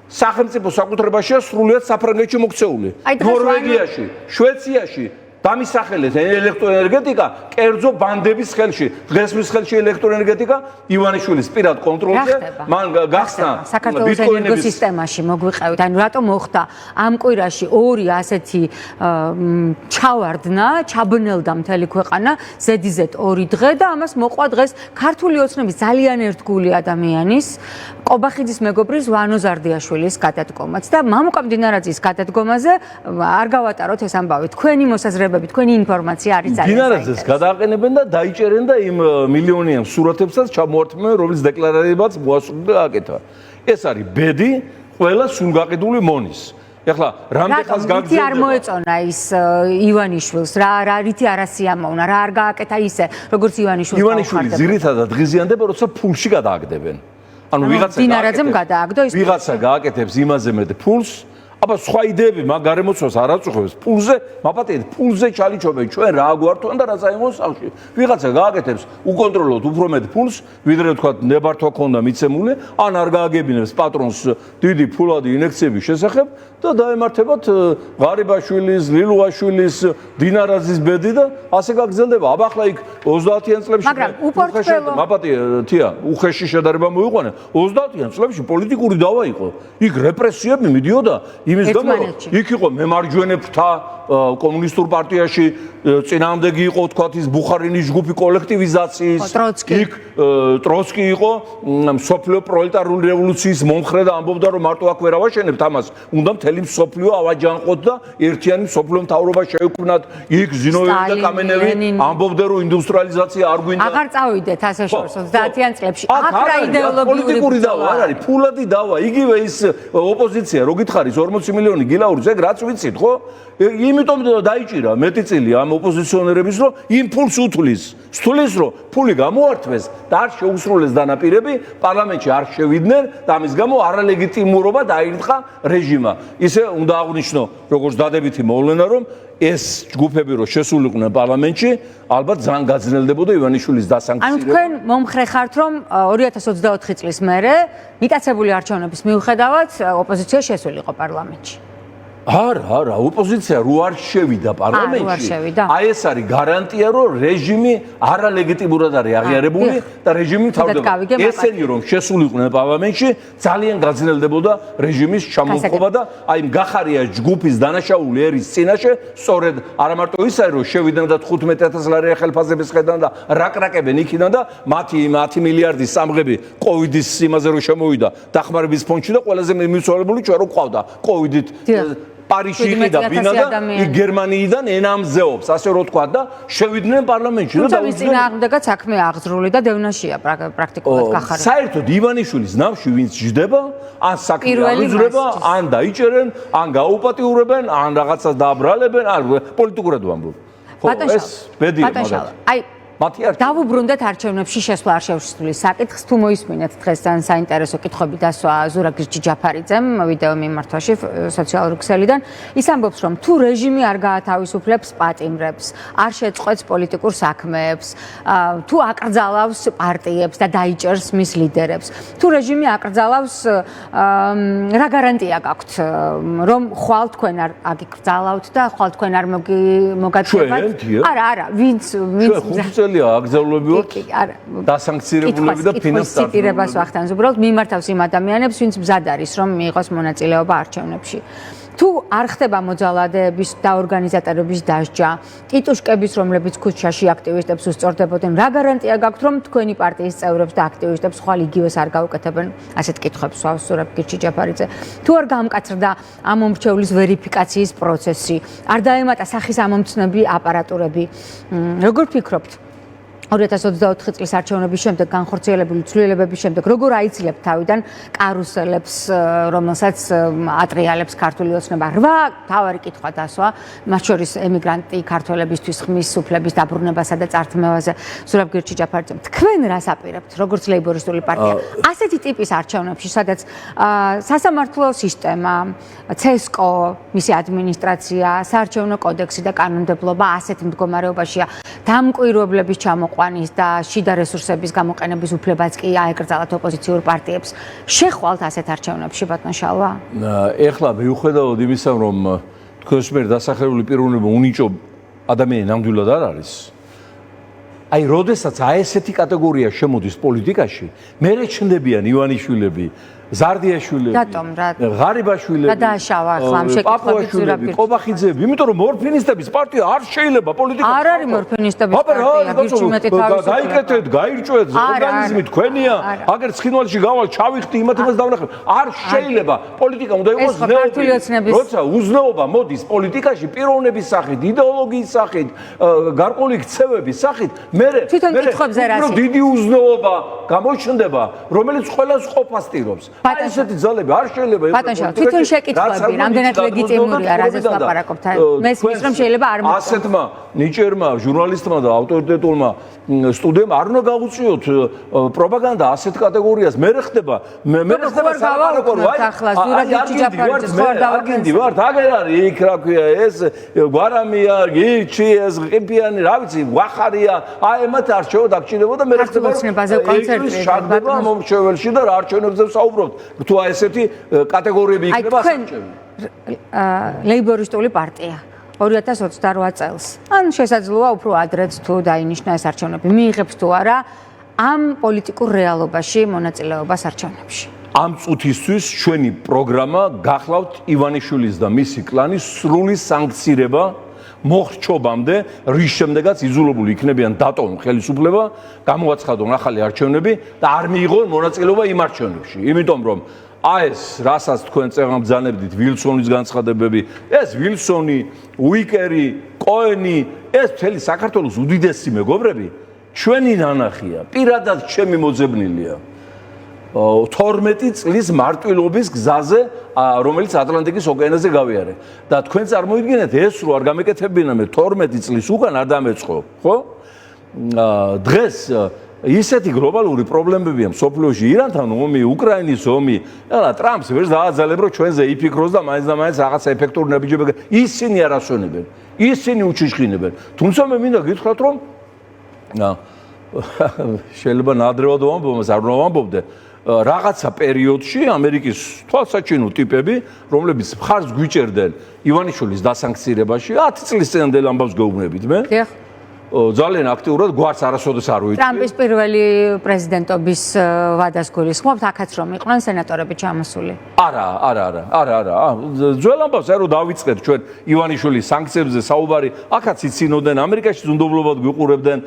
სახელმწიფო საკუთრებაშია სრულიად საფრანგეთში მოქცეული. ნორვეგიაში, შვეიცარიაში დამისახელეთ ელექტროენერგეტიკა კერძო ბანდების ხელში. დღესმის ხელში ელექტროენერგეტიკა ივანიშვილის პირად კონტროლზე, მან გახსნა საქართველოს ენერგოსისტემაში მოგვიყევით. ანუ რატომ მოხდა ამ კვირაში ორი ასეთი ჩავარდნა, ჩაბნელდა მთელი ქვეყანა, ზედიზედ 2 დღე და ამას მოყვა დღეს ქართული ოცნების ძალიან ერთგული ადამიანის ყობახიძის მეგობრის ვანო ზარდიაშვილის გადადგომაც და მამუკა მდინარაძის გადადგომაზე არ გავატაროთ ეს ამბავი. თქვენი მოსაზრებები, თქვენი ინფორმაცია არის ძალიან მდინარაძეს გადააყენებენ და დაიჭერენ და იმ მილიონიან სურათებსაც ჩამოართმევენ, რომლის დეკლარაციებაც მოასწრებდა აკეთა. ეს არის ბედი ყველა სულგაყიდული მონის. ეხლა რამდენ ხანს გაგრძელდება? არ მოეწონა ის ივანიშვილს, რა რითი არ ასიამოვნა, რა არ გააკეთა ისე, როგორც ივანიშვილს. ივანიშვილი ძირითადად ღიზიანდება, როცა ფულში გადააგდებენ. ანუ ვიღაცა გააკეთებს იმაზე მეტ ფულს, აბა სხვა იდეები მაგ გარემოცვას არ აწუხებს ფულზე, მაპატიეთ ფულზე ჩალიჩობენ ჩვენ რა გვართვან და რა წაიღოს სახში. ვიღაცა გააკეთებს უკონტროლოდ უფრო მეტ ფულს, ვიდრე თქვა ნებართვა ქონდა მიცემული, ან არ გააგებინებს პატრონს დიდი ფულადი ინექციების შესახებ და დაემართებათ ღარიბაშვილის, ლილუაშვილის, დინარაძის ბედი და ასე გაგრძელდება. აბა ახლა იქ 30-იან წლებში მაპატია უხეში შედარება მოიყვანა. 30-იან წლებში პოლიტიკური დავა იყო. იქ რეპრესიები მიდიოდა იმის გამო, იქ იყო მემარჯვენეთა კომუნისტურ პარტიაში წინააღმდეგი იყო თქვათ ის ბუხარინის ჯგუფი კოლექტივიზაციის, იქ ტროცკი იყო მსოფლიო პროლეტარული რევოლუციის მომხრე და ამბობდა რომ მარტო აქ ვერ ავაშენებთ ამას, უნდა მთელი მსოფლიო ავაჯანყოთ და ერთიანი მსოფლიო მთავრობა შეექმნათ. იქ ზინოვიევი და კამენევი ამბობდნენ რომ ინდუსტრიალიზაცია არ გვინდა. აღარ წავიდეთ ასე შორს 30-იან წლებში. აქ რა იდეოლოგიური დავა არ არის, ფულადი დავა. იგივე ის ოპოზიცია, რო გითხარის 40 მილიონი გილაურის, ეგ რაც ვიცით, ხო? იმიტომ დაიჭირა მეტი წილი ამ ოპოზიციონერების, რომ იმ ფულს უთulis. სთulis, რომ ფული გამოართვეს და არ შეუსრულეს დანაპირები, პარლამენტში არ შევიდნენ და ამის გამო არალეგიტიმურობა დაირთხა რეჟიმმა. ისე უნდა აღნიშნო, როგორც დადებითი მოვლენა, რომ ეს ჯგუფები რო შესულიყვნენ პარლამენტში, ალბათ ძალიან გაძნელდებოდა ივანიშვილის დასანქცირება. ანუ თქვენ მომხრე ხართ, რომ 2024 წლის მერე მიტაცებული არჩევნების მიუხედავად ოპოზიცია შესულიყო პარლამენტში. არა, ოპოზიცია რო არ შევიდა პარლამენტში. აი ეს არის გარანტია, რომ რეჟიმი არალეგიტიმურად არის აღიარებული და რეჟიმი თავდება. ესენი რომ შესულიყვნენ პარლამენტში, ძალიან გაძნელდებოდა რეჟიმის ჩამოყობა და აი გახარია ჯგუფის დანაშაული ერის წინაშე, სწორედ არა მარტო ის არის, რომ შევიდნენ და 15000 ლარი ხელფასების ხედან და რაკრაკებენ იქიდან და მათი 10 მილიარდის სამღები კოვიდის იმაზე რომ შემოვიდა დახმარების ფონდში და ყველაზე მიცვალებული ჩვენ რო ყავდა კოვიდით პარიში იყიდა ბინა და გერმანიიდან ენამზეობს, ასე რომ თქვა და შევიდნენ პარლამენტში და თუმცა მის წინააღმდეგაც საქმე აღძრული და დევნაშია პრაქტიკულად გახარება. საერთოდ ივანიშვილის ნავში ვინც ჯდება, ან საქმე აღიძრება, ან დაიჭერენ, ან გაუპატიურებენ, ან რაღაცას დააბრალებენ, ან პოლიტიკურად ვამბობ. ხო, ეს ბედია მაგათ. აი დავუბრუნდეთ არჩევნებში შესვლა არ შეუსრულის საკითხს. თუ მოისმინეთ დღეს ძალიან საინტერესო კითხვები დასვა ზურაბ გირჩიჯაფარიძემ ვიდეო მიმართვაში სოციალური ქსელიდან. ის ამბობს, რომ თუ რეჟიმი არ გაათავისუფლებს პატიმრებს, არ შეწყვეტს პოლიტიკურ საქმეებს, თუ აკრძალავს პარტიებს და დაიჭერს მის ლიდერებს, თუ რეჟიმი აკრძალავს, რა გარანტია გაქვთ, რომ ხვალ თქვენ არ აგიკრძალავთ და ხვალ თქვენ არ მოგაწევათ? არა, ვინც აგზავნებები ვართ დასანქცირებულები და ფინანსად ციტირებას ვახტანს უბრალოდ მიმართავს იმ ადამიანებს ვინც მზად არის რომ მიიღოს მონაწილეობა არჩევნებში. თუ არ ხდება მოძალადეების და ორგანიზატორების დასჯა, ტიტუშკების რომლებიც ქუჩაში აქტივისტებს უსწორდებოდნენ, რა გარანტია გაქვთ რომ თქვენი პარტიის წევრებს და აქტივისტებს ხვალ იგივეს არ გაუკეთებენ? ასეთ კითხვებს ვსურებ გირჩიჯაფარიძე. თუ არ გამკაცრდა ამ მომრჩევლის ვერიფიკაციის პროცესი, არ დაემატა სახის ამომცნები აპარატურები, როგორ ფიქრობთ? 2024 წლის არჩევნების შემდეგ განხორციელებული ცვლილებების შემდეგ როგორ აიცილებთ თავიდან კარუსელებს, რომელსაც ატრიალებს ქართული ოცნება? 8 თავარი კითხვა დასვა, მათ შორის ემიგრანტი ქართველებისთვის ხმის სუფლების დაბრუნებასა და წართმევაზე. ზურაბ გირჩიჯაფარიძე, თქვენ რას აპირებთ, როგორც ლეიბორისტული პარტია? ასეთი ტიპის არჩევნებში, სადაც სასამართლო სისტემა, CESCO, მისი ადმინისტრაცია, საარჩევნო კოდექსი და კანონმდებლობა ასეთ მდგომარეობაშია, დამკვირვებლების ჩამოყვანის და შიდა რესურსების გამოყენების უფლებაც კი აეკრძალათ ოპოზიციურ პარტიებს. შეხვალთ ასეთ არჩევნებში, ბატონ შალვა? ეხლა მიუხედავად იმისა, რომ თქვენს მიერ დასახელებული პიროვნება უნიჭო ადამიანი ნამდვილად არ არის. აი, როდესაც ესეთი კატეგორია შემოდის პოლიტიკაში, მერე ჩნდებიან ივანიშვილები, ზარდიაშვილები, ღარიბაშვილები, გადააშავა ახლა ამ შეკითხვებით ზურაბ გირჩიჯაფარიძე. ყობახიძეები, იმიტომ რომ მორფინისტების პარტია არ შეიძლება პოლიტიკაში. არ არის მორფინისტების პარტია, გირჩიმეტი თავისუფლება. გაიკეთეთ, გაირჭვეთ, ორგანიზმი თქვენია, აგერ ცხინვალში გავალ, ჩავიხდი, იმათებას დავნახებ. არ შეიძლება პოლიტიკა უნდა იყოს ზნეობრივი. როცა უზნეობა მოდის პოლიტიკაში პიროვნების სახით, იდეოლოგიის სახით, გარკვეული ქცევების სახით, მერე დიდი უზნეობა გამოჩნდება, რომელიც ყველას ყოფასტირობს. ესეთი ძალები არ შეიძლება იყოს. ბატონ შალვა, თვითონ შეკითხვები რამდენად ლეგიტიმურია, რაზეც ლაპარაკობთ? მესმის რომ შეიძლება არ მოხდეს. ასეთმა ნიჭერმა, ჟურნალისტმა და ავტორიტეტულმა სტუდენტმა არ უნდა გაუწიოთ პროპაგანდა ასეთ კატეგორიას. მე ხდება სალაპარაკო ახლა ზურაბ გირჩიჯაფარიძეს ხო არ დავაგენდი ვარ, აგერ არის იქ რა ქვია ეს გვარამია, გირჩი ეს ყიფიანი, რა ვიცი, ვახარია, აი ემათ არჩევა დაგჭირებოდა მე ხდება კონცერტი მომრჩეველში და რა არჩევნებზე საუბრობთ. თუ აი ესეთი კატეგორიები იქნება საჭირო. ლეიბორისტული პარტია 2028 წელს. ან შესაძლოა უფრო ადრეც თუ დაინიშნა ეს არჩევნები. მიიღებს თუ არა ამ პოლიტიკურ რეალობაში მონაწილეობას არჩევნებში. ამ წუთისთვის ჩვენი პროგრამა გახლავთ ივანიშვილის და მისი კლანის სრული სანქცირება მოხრჩობამდე, რის შემდეგაც იძულებული იქნებიან დატოვონ ხელისუფლება, გამოაცხადონ ახალი არჩევნები და არ მიიღონ მონაწილეობა იმ არჩევნებში. იმიტომ რომ ეს რასაც თქვენ წეგამბძანებდით ვილსონის განცხადებები, ეს ვილსონი, უიკერი, კოენი, ეს მთელი საქართველოს უდიდესი მეგობრები ჩვენი ნანახია, პირადად ჩემი მოძებნილია. 12 წლის მარტვილობის გზაზე, რომელიც ატლანტიკის ოკეანეზე გავიარე. და თქვენ წარმოიდგინეთ, ეს რო არ გამეკეთებინა მე 12 წლის უკან არ დამეწყო, ხო? დღეს ისეთი გლობალური პრობლემებია მსოფლიოში, ირანთან ომი, უკრაინის ომი, ეხლა ტრამპს ვერ დააძალებ, რომ ჩვენზე იფიქროს და მაინც რაღაცა ეფექტური ნაბიჯები. ისინი არ ასვენებენ, ისინი უჩიშქინებენ. თუმცა მე მინდა გითხრათ, რომ შეიძლება ნადრევად ვამბობ, მას არ ვამბობდე. რაღაცა პერიოდში ამერიკის თვალსაჩინო ტიპები, რომლებიც მხარს გვიჭერდნენ ივანიშვილის დასანქცირებაში, 10 წლის წინანდელ ამბავს გეუბნებით მე. ძალიან აქტიურად გვარს არასოდეს არ ვიტყვი. ტრამპის პირველი პრეზიდენტობის ვადას გულისხმობთ, აქაც რომ იყვნენ სენატორები ჩამოსული. არა. ძველ ამბავს რომ დავიწყეთ ჩვენ ივანიშვილის სანქციებზე საუბარი, აქაც იცინოდნენ, ამერიკაში ზუნდობლობად გვიყურებდნენ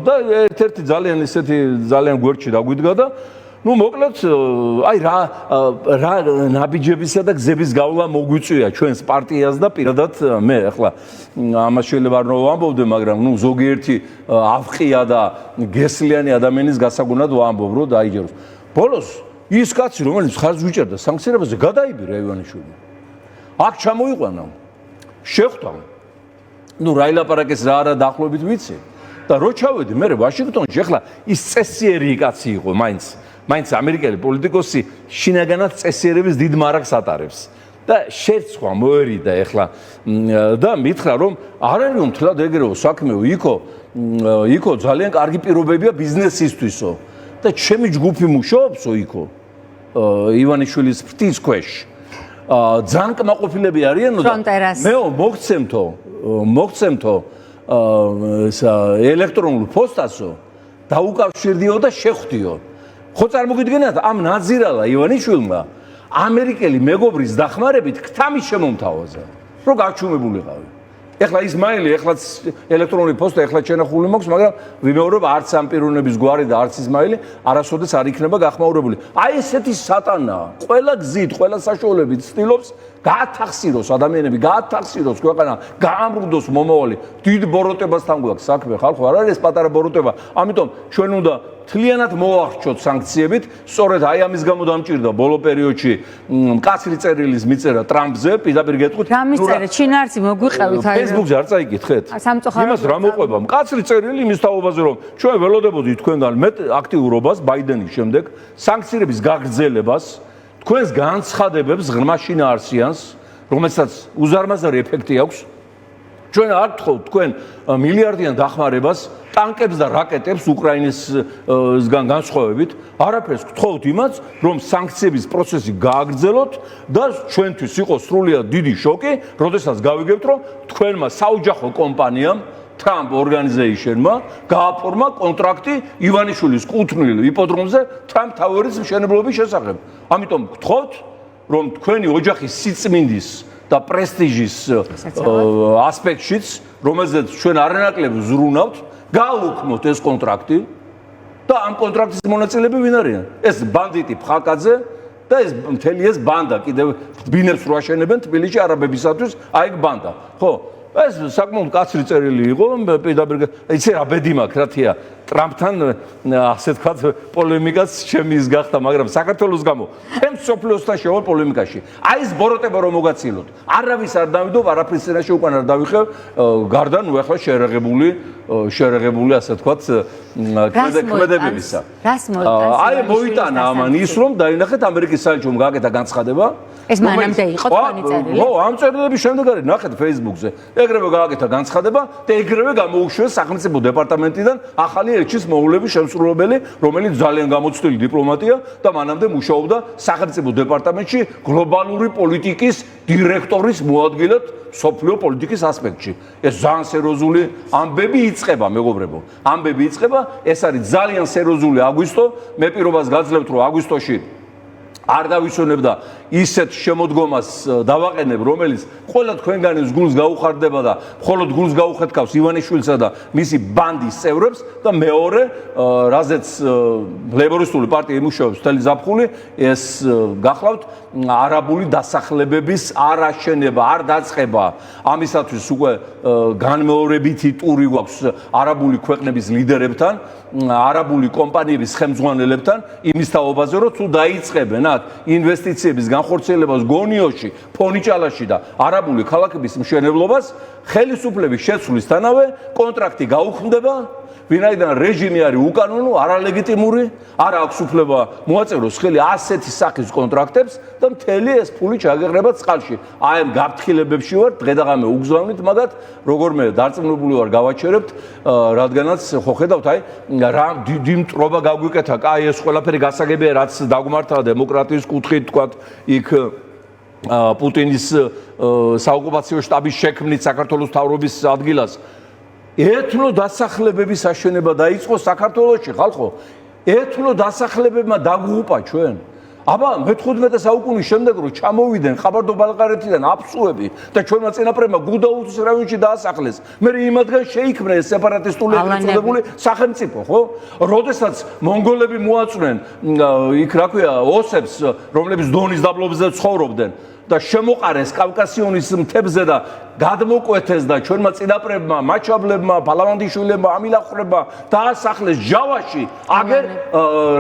და ერთ-ერთი ძალიან გვერდში დაგვიდგა და ну, მოკლედ, აი რა ნაბიჯებისა და გზების გავლა მოგვიწვია ჩვენს პარტიას და პირადად მე ახლა ამას შეიძლება არ ვამბობდე, მაგრამ ну ზოგიერთი ავყია და გესლიანი ადამიანის გასაგონად ვამბობ, რომ დაიჯეროს. ბოლოს ის კაცი, რომელიც ხარჯ ვიჭერდა სანქცირებაზე, გადაიბირა ივანიშვილი. აქ ჩამოიყვანა. შეხვდა. ну რა ილაპარაკეს რა არა დაახლოებით ვიცი. და რო ჩავედი მე ვაშინგტონში, ახლა ის წესიერი კაცი იყო მაინც ამერიკელი პოლიტიკოსი შინაგანად წესიერების დიდ მარაგს ატარებს და შეცვლა მოერიდა ახლა და მითხრა რომ არ არის მთლად ეგრეო საქმეო იქო ძალიან კარგი პირობებია ბიზნესისთვისო და ჩემი ჯგუფი მუშაობსო იქო ივანიშვილის ფრთის ქვეშ ძალიან კმაყოფილები არიანო და მეო მოგცემთო ელექტრონულ პოსტასო დაუკავშირდიო და შეხვდიო ხო წარმოგიდგენიათ ამ ნაძირალა ივანიშვილმა ამერიკელი მეგობრის დახმარებით ქთამი შემომთავაზა რომ გაჩუმებულიყავი ეხლა ისმაილი, ეხლა ელექტრონული პოსტა ეხლა შენახული მაქვს, მაგრამ ვიმეორებ არც ამ პიროვნების გვარი და არც ისმაილი არასოდეს არ იქნება გახმაურებული. აი ესეთი სატანაა. ყველა გზით, ყველა საშუალებით ცდილობს გაათახსიროს ადამიანები, გაათახსიროს ქვეყანა, გაამრუდოს მომავალი. დიდ ბოროტებასთან გვაქვს საქმე, ხალხო, არ არის პატარა ბოროტება. ამიტომ ჩვენ უნდა თლიანად მოახერხოთ სანქციებით, სწორედ აი ამის გამო დამჭირდა ბოლო პერიოდში მკაცრი წერილის მიწერა ტრამპზე, პირდაპირ გეტყვით. რამის წერა, ჩინარცი მოგვიყევით აი. Facebook-ზე არ წაიგითხეთ. იმას რა მოყვება, მკაცრი წერილი იმის თაობაზე, რომ ჩვენ ველოდებოდით თქვენგან მეტ აქტიურობას ბაიდენის შემდეგ, სანქციების გაგრძელებას, თქვენს განცხადებებს ღრმა შინაარსიანს, რომელსაც უზარმაზარი ეფექტი აქვს. ჩვენ არ გთხოვთ თქვენ მილიარდიან დახმარებას ტანკებს და რაკეტებს უკრაინისგან განსხვავებით, არაფერს გთხოვთ იმას, რომ სანქციების პროცესი გააგრძელოთ და ჩვენთვის იყოს სრულიად დიდი შოკი, როდესაც გავიგებთ, რომ თქვენმა საოჯახო კომპანიამ Trump Organization-მა გააფორმა კონტრაქტი ივანიშვილის კუთვნილ იპოდრომზე Trump Tower-ის მშენებლობის შესახებ. ამიტომ გთხოვთ, რომ თქვენი ოჯახის სიწმინდის და პრესტიჟის ასპექტშიც, რომელზეც ჩვენ არანაკლებ ზრუნავთ, გააუქმოთ ეს კონტრაქტი და ამ კონტრაქტის მონაწილეები ვინ არიან? ეს ბანდიტი ფხაკაძე და ეს მთელი ეს ბანდა კიდევ ბინებს რო აშენებენ თბილისში არაბებისათვის, აი ეგ ბანდა. ხო? ეს საკმაოდ კაცრი წერილი იყო, პირდაპირ იცი რა ბედი მაქვს, რა თია ტრამპთან ასე თქვა პოლემიკაც ჩემი ის გახდა, მაგრამ საქართველოს გამო თემ სოფლიოსთან შევალ პოლემიკაში. აი ეს ბოროტება რომ მოგაცილოთ. არავის არ დავიდობ, არაფრის წინაშე უკან არ დავიხევ, გარდა ნუ ახლა შერეღებული ასე თქვა ქმედებებისა. აი მოიტანა ამან ის რომ დაინახეთ ამერიკის საელჩომ გააკეთა განცხადება. ეს მანამდე იყო თქვენი წერილი? ხო, ამ წერილების შემდეგ არის, ნახეთ Facebook-ზე. ეგრევე გააკეთა განცხადება და ეგრევე გამოუშვეს სახელმწიფო დეპარტამენტიდან ახალი ელჩის მოვლების შემსრულებელი, რომელიც ძალიან გამოცდილი დიპლომატია და მანამდე მუშაობდა სახელმწიფო დეპარტამენტში გლობალური პოლიტიკის დირექტორის მოადგილედ სოფლიო პოლიტიკის ასპექტში. ეს ძალიან სერიოზული ამბები იწყება, მეგობრებო. ამბები იწყება, ეს არის ძალიან სერიოზული აგვისტო, მე პირობას გაძლევთ, რომ აგვისტოში არ დავისვენებ და ისეთ შემოდგომას დავაყენებ, რომელიც ყველა თქვენგანის გულს გაუხარდება და მხოლოდ გულს გაუხეთქავს ივანიშვილსა და მისი ბანდის წევრებს და მეორე, რაზეც ლეიბორისტული პარტია იმუშავებს მთელი ზაფხული, ეს გახლავთ არაბული დასახლებების არაშენება, არ დაწყება. ამისათვის უკვე განმეორებითი ტური გვაქვს არაბული ქვეყნების ლიდერებთან, არაბული კომპანიების ხელმძღვანელებთან იმის თაობაზე, რომ თუ დაიწყებენ ინვესტიციების განხორციელებას გონიოში, ფონიჭალაში და არაბული ქალაქების მშენებლობას, ხელისუფლების შეცვლისთანავე კონტრაქტი გაუქმდება, ვინაიდან რეჟიმი არის უკანონო, არალეგიტიმური, არ აქვს უფლება მოაწეროს ხელი ასეთი სახის კონტრაქტებს და მთელი ეს ფული ჩაგეღრება წყალში. აი ამ გაფრთხილებებში ვარ, დღე-დღამე უგზავნით მაგათ, როგორმე დარწმუნებული ვარ გავაჩერებთ, რადგანაც ხო ხედავთ, აი რა დიდი მტრობა გაგვიკეთა, კაი ეს ყველაფერი გასაგებია, რაც დაგმართა დემოკრატიის კუთხით, თქვათ, იქ პუტინის საოკუპაციო შტაბის შექმნით საქართველოს მთავრობის ადგილას ეთნო დასახლებების აშენება დაიწყო საქართველოში, ხალხო. ეთნო დასახლებებმა დაგუყა ჩვენ. აბა მე-15 საუკუნის შემდეგ რომ ჩამოვიდნენ ყაბარდო-ბალყარეთიდან აფსუები და ჩვენმა წინაპრებმა გუდაუთის რაიონში დაასახლეს, მე იმათგან შეიქმნა ეს სეპარატისტული ეწოდებული სახელმწიფო, ხო? როდესაც მონგოლები მოაწვნენ იქ რა ქვია ოსებს, რომლებიც დონის დაბლობზე ცხოვრობდნენ და შემოყარეს კავკასიონის მთებზე და გადმოკვეთეს და ჩვენმა წინაპრებმა, მაჩაბლებმა, ბალავანდიშვილებმა, ამილახრებმა დაასახლეს ჯავაში, აგერ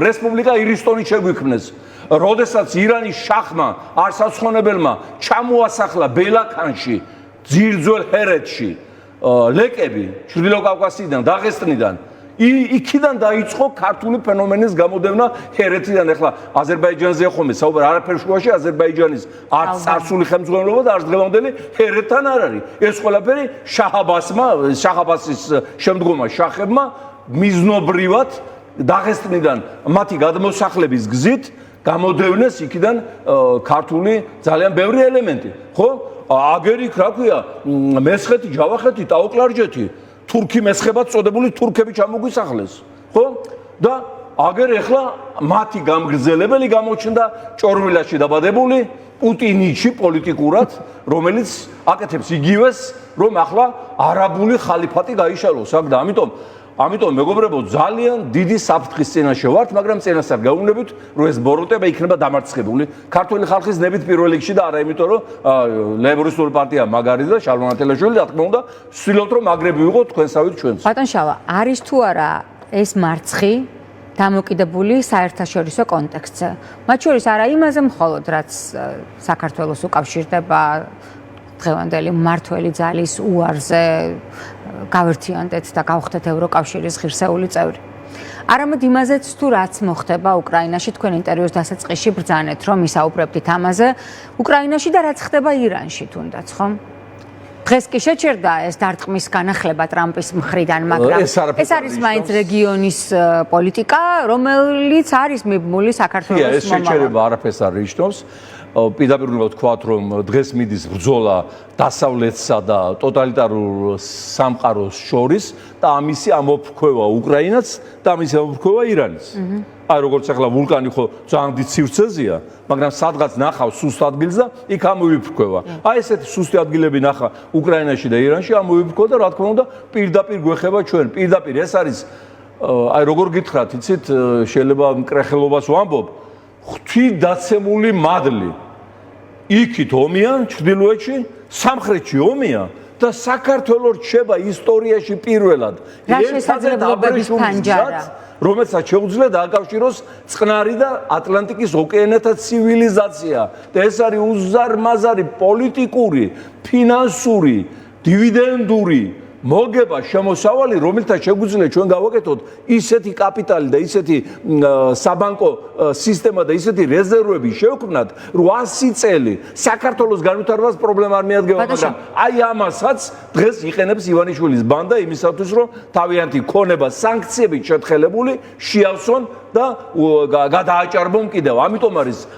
რესპუბლიკა ირისტონი შეგვიქმნეს. როდესაც ირანის შაჰმა არსაცხონებელმა ჩამოასახლა ბელაქანში, ძირძველ ჰერეთში, ლეკები ჩრდილოკავკასიიდან, დაღესტნიდან, იქიდან დაიწყო ქართული ფენომენის გამოდევნა ჰერეთიდან. ახლა აზერბაიჯანზე ხომე საუბარი არაფერ შუაში, აზერბაიჯანის არც წარსული ხელმძღვანელობა და არც დღევანდელი ჰერეთთან არ არის. ეს ყველაფერი შაჰაბასის შემდგომმა შახებმა მიზნობრივად დაღესტნიდან მათი გადმოსახლების გზით გამოდევნეს იქიდან ქართული ძალიან ბევრი ელემენტი, ხო? აგერ იქ რა ქვია, მესხეთი, ჯავახეთი, ტაო-კლარჯეთი, თურქი მესხებად წოდებული თურქები ჩამოგვისახლეს, ხო? და აგერ ეხლა მათი გამგრძელებელი გამოჩნდა ჭორვილაში დაბადებული, პუტინიჩი პოლიტიკურად, რომელიც აკეთებს იგივეს, რომ ახლა არაბული ხალიფატი გაიშალოს აქ და ამიტომ მეგობრებო ძალიან დიდი საფრთხის წინაშე ვართ, მაგრამ წინასწარ გავუნებით, რომ ეს ბოროტება იქნება დამარცხებული. ქართული ხალხის ნებით პირველ რიგში და არა იმიტომ, რომ ლეიბორისტული პარტია მაგარი და შალვა ნათელაშვილი, რა თქმა უნდა, ვცდილობთ, რომ მაგრები ვიყოთ თქვენსავით ჩვენც. ბატონ შალვა, არის თუ არა ეს მარცხი დამოკიდებული საერთაშორისო კონტექსტზე? მათ შორის არა იმაზე მხოლოდ, რაც საქართველოს უკავშირდება დღევანდელი მმართველი ძალის უარზე გავერთიანდეთ და გავხდეთ ევროკავშირის ღირსეული წევრი. არამედ იმაზეც თუ რაც მოხდება უკრაინაში, თქვენ ინტერვიუს დასაწყისში ბრძანეთ, რომ ისაუბრებდით ამაზე, უკრაინაში და რაც ხდება ირანში თუნდაც, ხომ? დღეს კი შეჩერდა ეს დარტყმის განახლება ტრამპის მხრიდან, მაგრამ ეს არის მაინც რეგიონის პოლიტიკა, რომელიც არის მიბმული საქართველოს ეს შეჩერება არაფერს არ ნიშნავს. პირდაპირ უნდა ვთქვათ, რომ დღეს მიდის ბრძოლა დასავლეთსა და ტოტალიტარულ სამყაროს შორის და ამისი ამოფრქვევა უკრაინაც და ამისი ამოფრქვევა ირანიც. აი როგორც ახლა ვულკანი ხო ძალიან დიდ სივრცეზეა, მაგრამ სადღაც ნახავს სუსტ ადგილს და იქ ამოიფრქვევა. აი ესეთი სუსტი ადგილები ნახა უკრაინაში და ირანში ამოიფრქვა და რა თქმა უნდა პირდაპირ გვეხება ჩვენ. პირდაპირ ეს არის აი როგორ გითხრათ, იცით, შეიძლება მკრეხელობას ვამბობ, ღვთისდაცემული მადლი. იქით ომია ჩრდილოეთში, სამხრეთში ომია და საქართველოს რჩება ისტორიაში პირველად. რა შესაძლებლობების ფანჯარა, რომელსაც შეუძლია დააკავშიროს წყნარი და ატლანტიკის ოკეანეთა ცივილიზაცია. და ეს არის უზარმაზარი პოლიტიკური, ფინანსური, დივიდენდური მოგება შემოსავალი, რომელთა შეგვიძლია ჩვენ გავაკეთოთ ისეთი კაპიტალი და ისეთი საბანკო სისტემა და ისეთი რეზერვები შევქმნათ, 800 წელი საქართველოს განვითარებას პრობლემა არ მიადგება, მაგრამ აი ამასაც დღეს იყენებს ივანიშვილის ბანდა იმისათვის, რომ თავიანთი ქონება სანქციებით შეთხელებული შეავსონ და გადააჭარბონ კიდევ.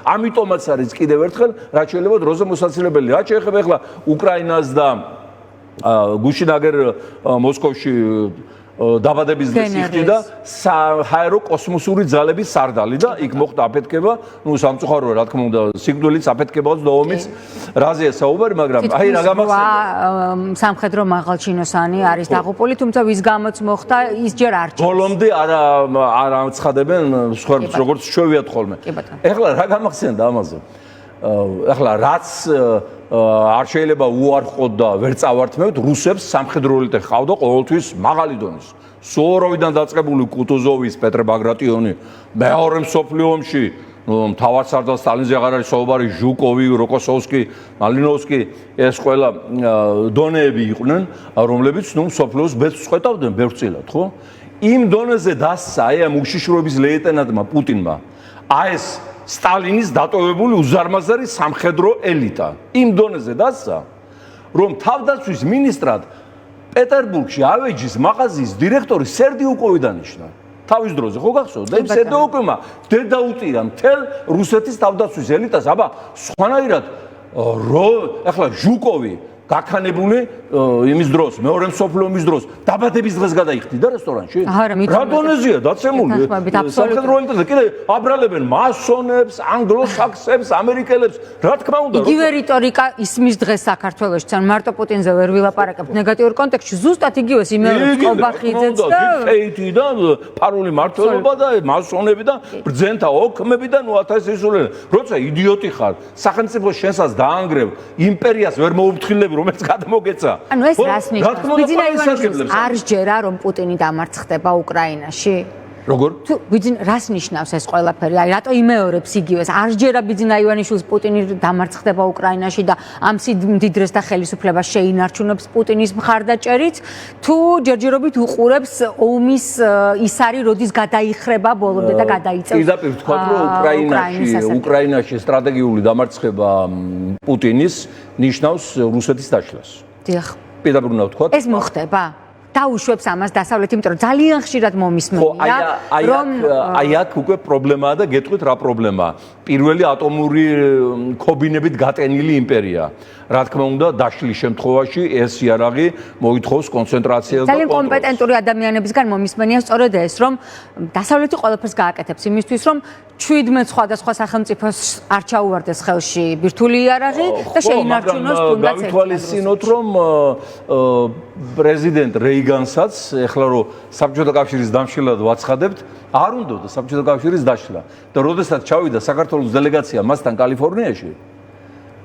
ამიტომაც არის კიდევ ერთხელ, რაც შეიძლება დროზე მოსაცილებელი. რაც შეეხება ახლა უკრაინას და გუშინაგერ მოსკოვში დაბადების დღეს იხდი და საჰაერო კოსმოსური ძალების სარდალი და იქ მოხდა აფეთქება, სამწუხაროა რა თქმა უნდა, სიკვდილიც აფეთქებაც და ომიც რაზეა საუბარი, მაგრამ აი რა გამახსენდა სამხედრო მაღალჩინოსანი არის დაღუპული, თუმცა ვის გამოც მოხდა ის ჯერ არ ჩანს. ბოლომდე არ ამცხადებენ სხვებს როგორც ჩვევიათ ხოლმე. ეხლა რა გამახსენდა ამაზე? ეხლა რაც არ შეიძლება უარყოთ და ვერ წავართმევთ, რუსებს სამხედრო ელიტა ხავდა ყოველთვის მაღალი დონის. სუვოროვიდან დაწყებული კუტუზოვის, პეტრე ბაგრატიონი, მეორე მსოფლიო ომში, მთავარსარდალ სტალინზე აღარ არის საუბარი, ჟუკოვი, როკოსოვსკი, მალინოვსკი, ეს ყველა დონეები იყვნენ, რომლებიც მსოფლიოს ბედს წყვეტავდნენ ბევრწილად, ხო? იმ დონეზე დასცა აი ამ უშიშროების ლეიტენანტმა პუტინმა. აი ეს სტალინის დატოვებული უზარმაზარი სამხედრო ელიტა იმ დონეზე დასცა, რომ თავდაცვის მინისტრად პეტერბურგში ავეჯის მაღაზიის დირექტორი სერდიუკოვი დანიშნა. თავის დროზე ხო გახსოვთ? და იმ სერდიუკოვმა დედაუტირა მთელ რუსეთის თავდაცვის ელიტას. აბა, სხვანაირად ახლა ჟუკოვი გაქანებული იმის დროს, მეორე მსოფლიო ომის დროს, დაბადების დღეს გადაიხდიდა რესტორანში? რა დონეზეა დაცემული? სამხედრო ელიტაზე კიდე აბრალებენ მასონებს, ანგლოსაქსებს, ამერიკელებს, რა თქმა უნდა. იგივე რიტორიკა ისმის დღეს საქართველოში, თან მარტო პუტინზე ვერ ვილაპარაკებთ ნეგატიურ კონტექსტში, ზუსტად იგივეს იმეორებს ყობახიძეც და ფეითი და პარული მართლობა და მასონები და ბრძენთა ოქმები და ნუ 1000 ისულელი. როცა იდიოტი ხარ, სახელმწიფო შენსაც დაანგრევ, იმპერიას ვერ მოუფრთხილებ რომელიც გადმოგეცა. ანუ ეს რას ნიშნავს? ბიძინა ივანიშვილს არ სჯერა რომ პუტინი დამარცხდება უკრაინაში? როგორ? თუ ბიძინა რას ნიშნავს ეს ყველაფერი? აი რატო იმეორებს იგივეს? არ სჯერა ბიძინა ივანიშვილს პუტინი დამარცხდება უკრაინაში და ამ სიმდიდრეს და ხელისუფლებას შეინარჩუნებს პუტინის მხარდაჭერით? თუ ჯერჯერობით უყურებს ომის ის არის, როდის გადაიხრება ბოლომდე და გადაიწევს? პირდაპირ ვთქვათ, რომ უკრაინაში სტრატეგიული დამარცხება პუტინის ნიშნავს რუსეთის დაშლას. დიახ. პირდაპირ უნდა ვთქვათ. ეს მოხდება? დაუშვებს ამას დასავლეთი, იმიტომ რომ ძალიან ხშირად მომისმენია, რომ აი აქ უკვე პრობლემაა და გეტყვით რა პრობლემაა. პირველი ატომური ქობინებით გატენილი იმპერია. რა თქმა უნდა, დაშლის შემთხვევაში ეს იარაღი მოითხოვს კონცენტრაციას და ძალიან კომპეტენტური ადამიანებისგან მომისმენია სწორედ ეს, რომ დასავლეთი ყველაფერს გააკეთებს იმისთვის, რომ 17 სხვადასხვა სახელმწიფოს არ ჩაუვარდეს ხელში ბირთვული იარაღი და შეინარჩუნოს თუნდაც გავითვალისწინოთ, რომ პრეზიდენტ რეიგანსაც ეხლა რომ საბჭოთა კავშირის დამშილად ვაცხადებთ, არ უნდოდა საბჭოთა კავშირის დაშლა. და როდესაც ჩავიდა საქართველოს დელეგაცია მასთან კალიფორნიაში,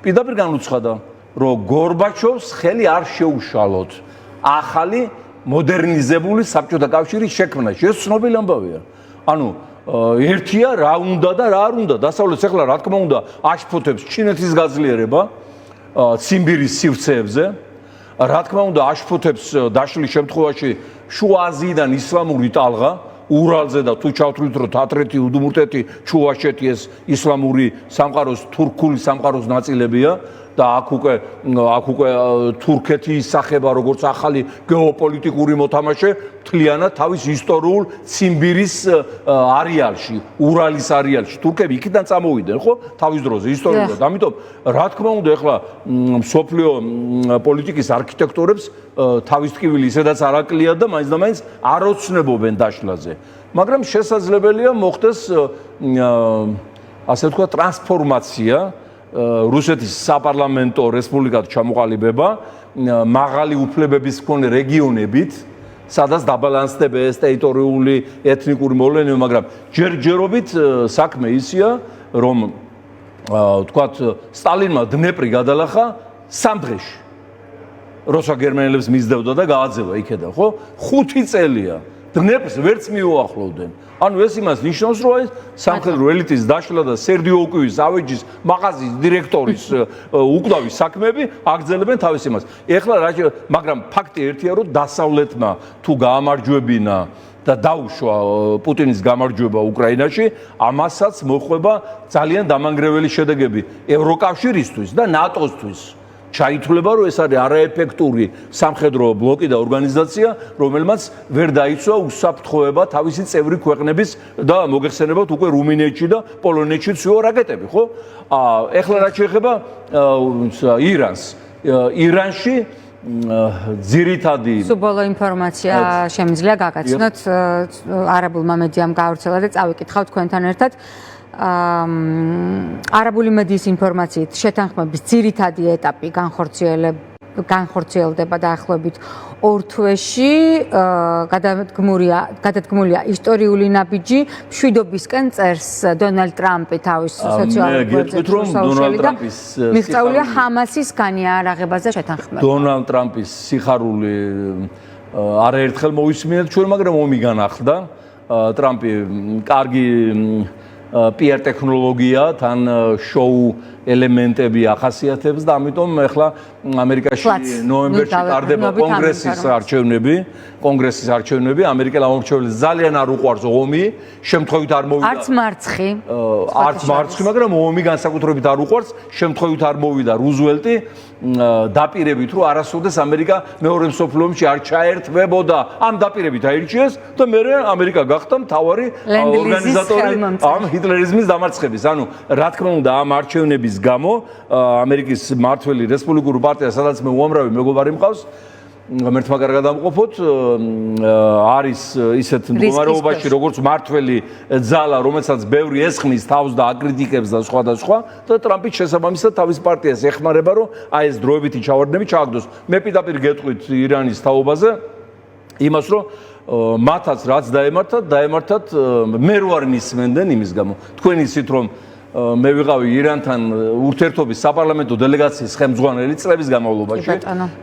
პირდაპირ განუცხადა, რომ გორბაჩოვს ხელი არ შეუშალოთ ახალი მოდერნიზებული საბჭოთა კავშირის შექმნაში. ეს ცნობილი ამბავია. ანუ ერთია რა უნდა და რა არ უნდა. დასავლეთს ეხლა რა თქმა უნდა აშფოთებს ჩინეთის გაძლიერება ციმბირის სივრცეებზე. რა თქმა უნდა აშფოთებს დაშლის შემთხვევაში შუა აზიიდან ისლამური ტალღა ურალზე და თუ ჩავთვლით რომ თათრეთი, უდმურტეთი, ჩუვაშეთი ეს ისლამური სამყაროს თურქული სამყაროს ნაწილებია და აქ უკვე თურქეთი ისახება როგორც ახალი გეოპოლიტიკური მოთამაშე მთლიანად თავის ისტორიულ ციმბირის არეალში, ურალის არეალში. თურქები იქიდან წამოვიდნენ, ხო? თავის დროზე ისტორიულად. ამიტომ რა თქმა უნდა ეხლა მსოფლიო პოლიტიკის არქიტექტორებს თავის ტკივილი ისედაც არ აკლია და მაინც და მაინც არ ოცნებობენ დაშლაზე. მაგრამ შესაძლებელია მოხდეს ასე ვთქვა ტრანსფორმაცია რუსეთის საპარლამენტო რესპუბლიკად ჩამოყალიბება მაღალი უფლებების მქონე რეგიონებით, სადაც დაბალანსდება ეს ტერიტორიული ეთნიკური მოვლენები, მაგრამ ჯერჯერობით საქმე ისია, რომ ვთქვათ, სტალინმა დნეპრი გადალახა 3 დღეში. როცა გერმანელებს მისდევდა და გააძევა იქედან, ხო? 5 წელია. დნეპრს ვერც მიუახლოვდნენ. ანუ ეს იმას ნიშნავს, რომ ეს სამხედრო ელიტის დაშლა და სერდიოუკივის ავეჯის მაღაზიის დირექტორის უკვდავი საქმეები აგრძელებენ თავის იმას. ეხლა მაგრამ ფაქტი ერთია, რომ დასავლეთმა თუ გაამარჯვებინა და დაუშვა პუტინის გამარჯვება უკრაინაში, ამასაც მოხვება ძალიან დამანგრეველი შედეგები ევროკავშირისთვის და ნატოსთვის. ჩაითვლება, რომ ეს არის არაეფექტური სამხედრო ბლოკი და ორგანიზაცია, რომელმაც ვერ დაიცვა უსაფრთხოება თავისი წევრი ქვეყნების და მოგეხსენებათ უკვე რუმინეთში და პოლონეთში ცვიო რაკეტები, ხო? ეხლა რაც შეეხება ირანს. ირანში ძირითადი სუბოლო ინფორმაცია შემიძლია გაგაცნოთ არაბულმა მედიამ გაავრცელა და წავიკითხავ თქვენთან ერთად. არაბული მედიის ინფორმაციით შეთანხმების ძირითადი ეტაპი განხორციელდება დაახლოებით 2 თვეში. გადადგმულია ისტორიული ნაბიჯი, მშვიდობისკენ წერს დონალდ ტრამპი თავის სოციალურ მედიაზე. მიღწეულია ჰამასის განიარაღებაზე შეთანხმება. დონალდ ტრამპის სიხარული არაერთხელ მოვისმინეთ ჩვენ, მაგრამ ომი განახლდა. ტრამპი კარგი PR ტექნოლოგია, თან შოუ ელემენტები ახასიათებს და ამიტომ ახლა ამერიკაში ნოემბერში ტარდება კონგრესის არჩევნები, ამერიკელ ამომრჩეველებს ძალიან არ უყვარს ომი, შემთხვევით არ მოვიდა. არც მარცხი, მაგრამ ომი განსაკუთრებით არ უყვარს, შემთხვევით არ მოვიდა რუზველტი დაპირებით, რომ არასოდეს ამერიკა მეორე მსოფლიო ომში არ ჩაერთვებოდა. ამ დაპირებით აირჩიეს და მერე ამერიკა გახდა მთავარი ორგანიზატორი ამ ჰიტლერიზმის დამარცხების. ანუ რა თქმა უნდა ამ არჩევნების გამო ამერიკის მმართველი რესპუბლიკური პარტია, სადაც მე უამრავი მეგობარი მყავს, ღმერთმა კარგად ამყოფოთ, არის ისეთ მდგომარეობაში, როგორც მმართველი ძალა, რომელსაც ბევრი ესხმის თავს და აკრიტიკებს და სხვა და სხვა, და ტრამპი შესაბამისად თავის პარტიას ეხმარება, რომ აი ეს დროებითი ჩავარდნები ჩააგდოს. მე პირდაპირ გეტყვით ირანის თაობაზე იმას, რომ მათაც რაც დაემართათ, მე ვარ მისმენდენ იმის გამო. თქვენ იცით, რომ მე ვიყავი ირანთან ურთიერთობის საპარლამენტო დელეგაციის ხელმძღვანელი წლების განმავლობაში.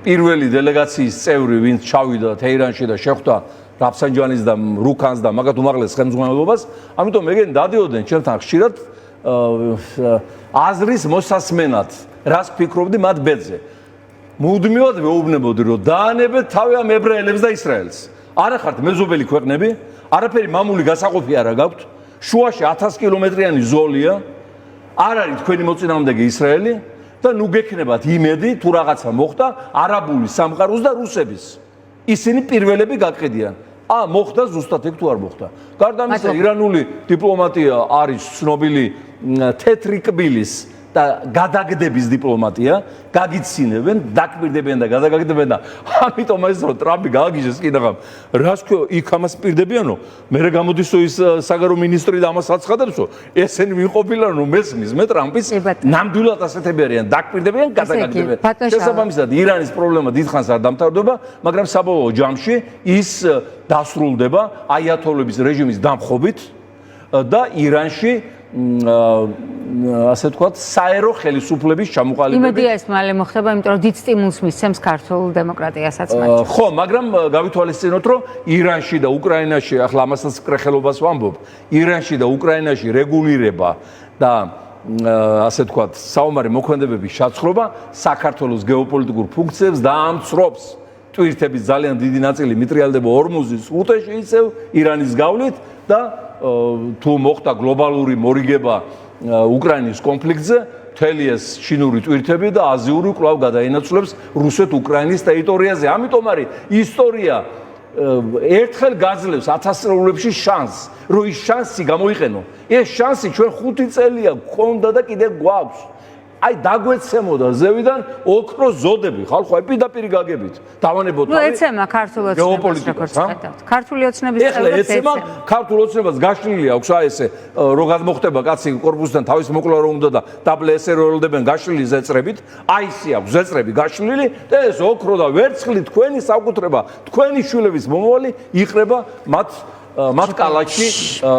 პირველი დელეგაციის წევრი, ვინც ჩავიდა თეირანში და შეხვდა რაფსანჯანის და რუქანს და მაგათ უმაღლეს ხელმძღვანელობას, ამიტომ მეგენ დადიოდნენ ჩემთან ხშირად აზრის მოსასმენად, რას ფიქრობდი მათ ბედზე. მუდმივად მეუბნებოდი, რომ დაანებეთ თავი ამ ებრაელებს და ისრაელს. არა ხართ მეზობელი ქვეყნები, არაფერი მამული გასაყოფი არა გაქვთ, შუაში 1000 კილომეტრიანი ზოლია, არ არის თქვენი მოწინააღმდეგე ისრაელი და ნუ გექნებათ იმედი თუ რაღაცა მოხდა არაბული სამყაროს და რუსების. ისინი პირველები გაკიდიან. მოხდა ზუსტად ეგ თუ არ მოხდა. გარდა ამისა, ირანული დიპლომატია არის ცნობილი თეთრი კბილის და გადაგდების დიპლომატია, გაგიცინებენ, დაკვირდებიან და გადაგაგდებიან და ამიტომ ეს რომ ტრამპი გააგიჟეს კიდაღამ, რას ქვია, იქ ამას პირდებიანო, მე გამოდისო ის საგარეო მინისტრი და ამას აცხადებსო, ესენი ვინყოფილან რომ მესმის, მე ტრამპის ნამდვილად ასეთები არიან, დაკვირდებიან, გადაგაგდებიან. შესაბამისად, ირანის პრობლემა დიდხანს არ დამთავრდება, მაგრამ საბოლოო ჯამში ის დასრულდება აიათოლების რეჟიმის დამხობით და ირანში ასე თქვათ, საერო ხელისუფლების ჩამოყალიბებით. იმედია ეს მალე მოხდება, იმიტომ რომ დიდ სტიმულს მისცემს ქართულ დემოკრატიასაც. ხო, მაგრამ გავითვალისწინოთ, რომ ირანში და უკრაინაში, ახლა ამასაც კრეხელობას ვამბობ, ირანში და უკრაინაში რეგულირება და ასე თქვათ, საომარი მოქმედებების შაცხრობა საქართველოს გეოპოლიტიკურ ფუნქციებს დაამცრობს. ტვირთების ძალიან დიდი ნაწილი მიტრიალდება ორმუზის სრუტეში ისევ ირანის გავლით და თუ მოხდა გლობალური მორიგება უკრაინის კონფლიქტზე, მთელი ეს ჩინური ტვირთები და აზიური კვლავ გადაინაცვლებს რუსეთ-უკრაინის ტერიტორიაზე. ამიტომ არის ისტორია ერთხელ გაძლევს ათასწლეულებში შანსს, რომ ის შანსი გამოიყენო. ეს შანსი ჩვენ 5 წელია გქონდა და კიდევ გვაქვს. აი დაგვეცემოდა ზევიდან ოქროს ზოდები, ხალხო, აი პირდაპირ გაგებით. დავანებოთ თავი. ნუ ეცემა ქართულ ოცნებას, როგორც ხედავთ. ქართული ოცნების ეხლა ეცემა ქართულ ოცნებას გაშლილი აქვს, აი ესე რო გადმოხდება კაცი კორპუსიდან თავის მოკლა რომ უნდა და დაბლე ესე როლდებენ გაშლილი ზეწრებით, აი ისე აქვს ზეწრები გაშლილი და ეს ოქრო და ვერცხლი თქვენი საკუთრება, თქვენი შვილების მომავალი იყრება მათ კალათში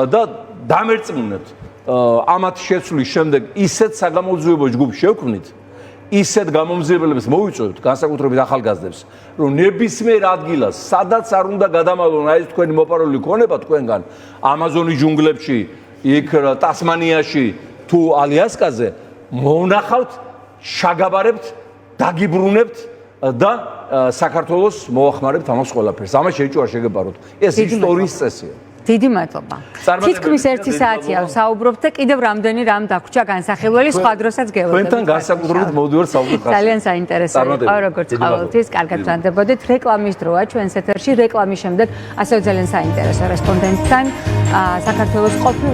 და დამერწმუნეთ. ამათ შეცვლის შემდეგ ისეთ საგამოძიებო ჯგუფს შევქმნით, ისეთ გამომძიებელებს მოვიწვევთ, განსაკუთრებით ახალგაზრდებს, რომ ნებისმიერ ადგილას, სადაც არ უნდა გადამალონ აი ეს თქვენი მოპარული ქონება თქვენგან, ამაზონის ჯუნგლებში, იქ ტასმანიაში თუ ალიასკაზე, მოვნახავთ, შაგაბარებთ, დაგიბრუნებთ და საქართველოს მოახმარებთ ამას ყველაფერს. ამას შეჭუა შეგებაროთ. ეს ისტორიის წესია. დიდი მადლობა. თითქმის 1 საათია ვსაუბრობთ და კიდევ რამდენი რამ დაგვრჩა განსახილველი, სხვა დროსაც გევლოდებით. თქვენთან განსაკუთრებით მოვდივარ საუბრად. ძალიან საინტერესო იყო, როგორც ყოველთვის, კარგად ვზრუნდებოდით. რეკლამის დროა ჩვენს ეთერში, რეკლამის შემდეგ ასევე ძალიან საინტერესო რესპონდენტთან საქართველოს ყოფილ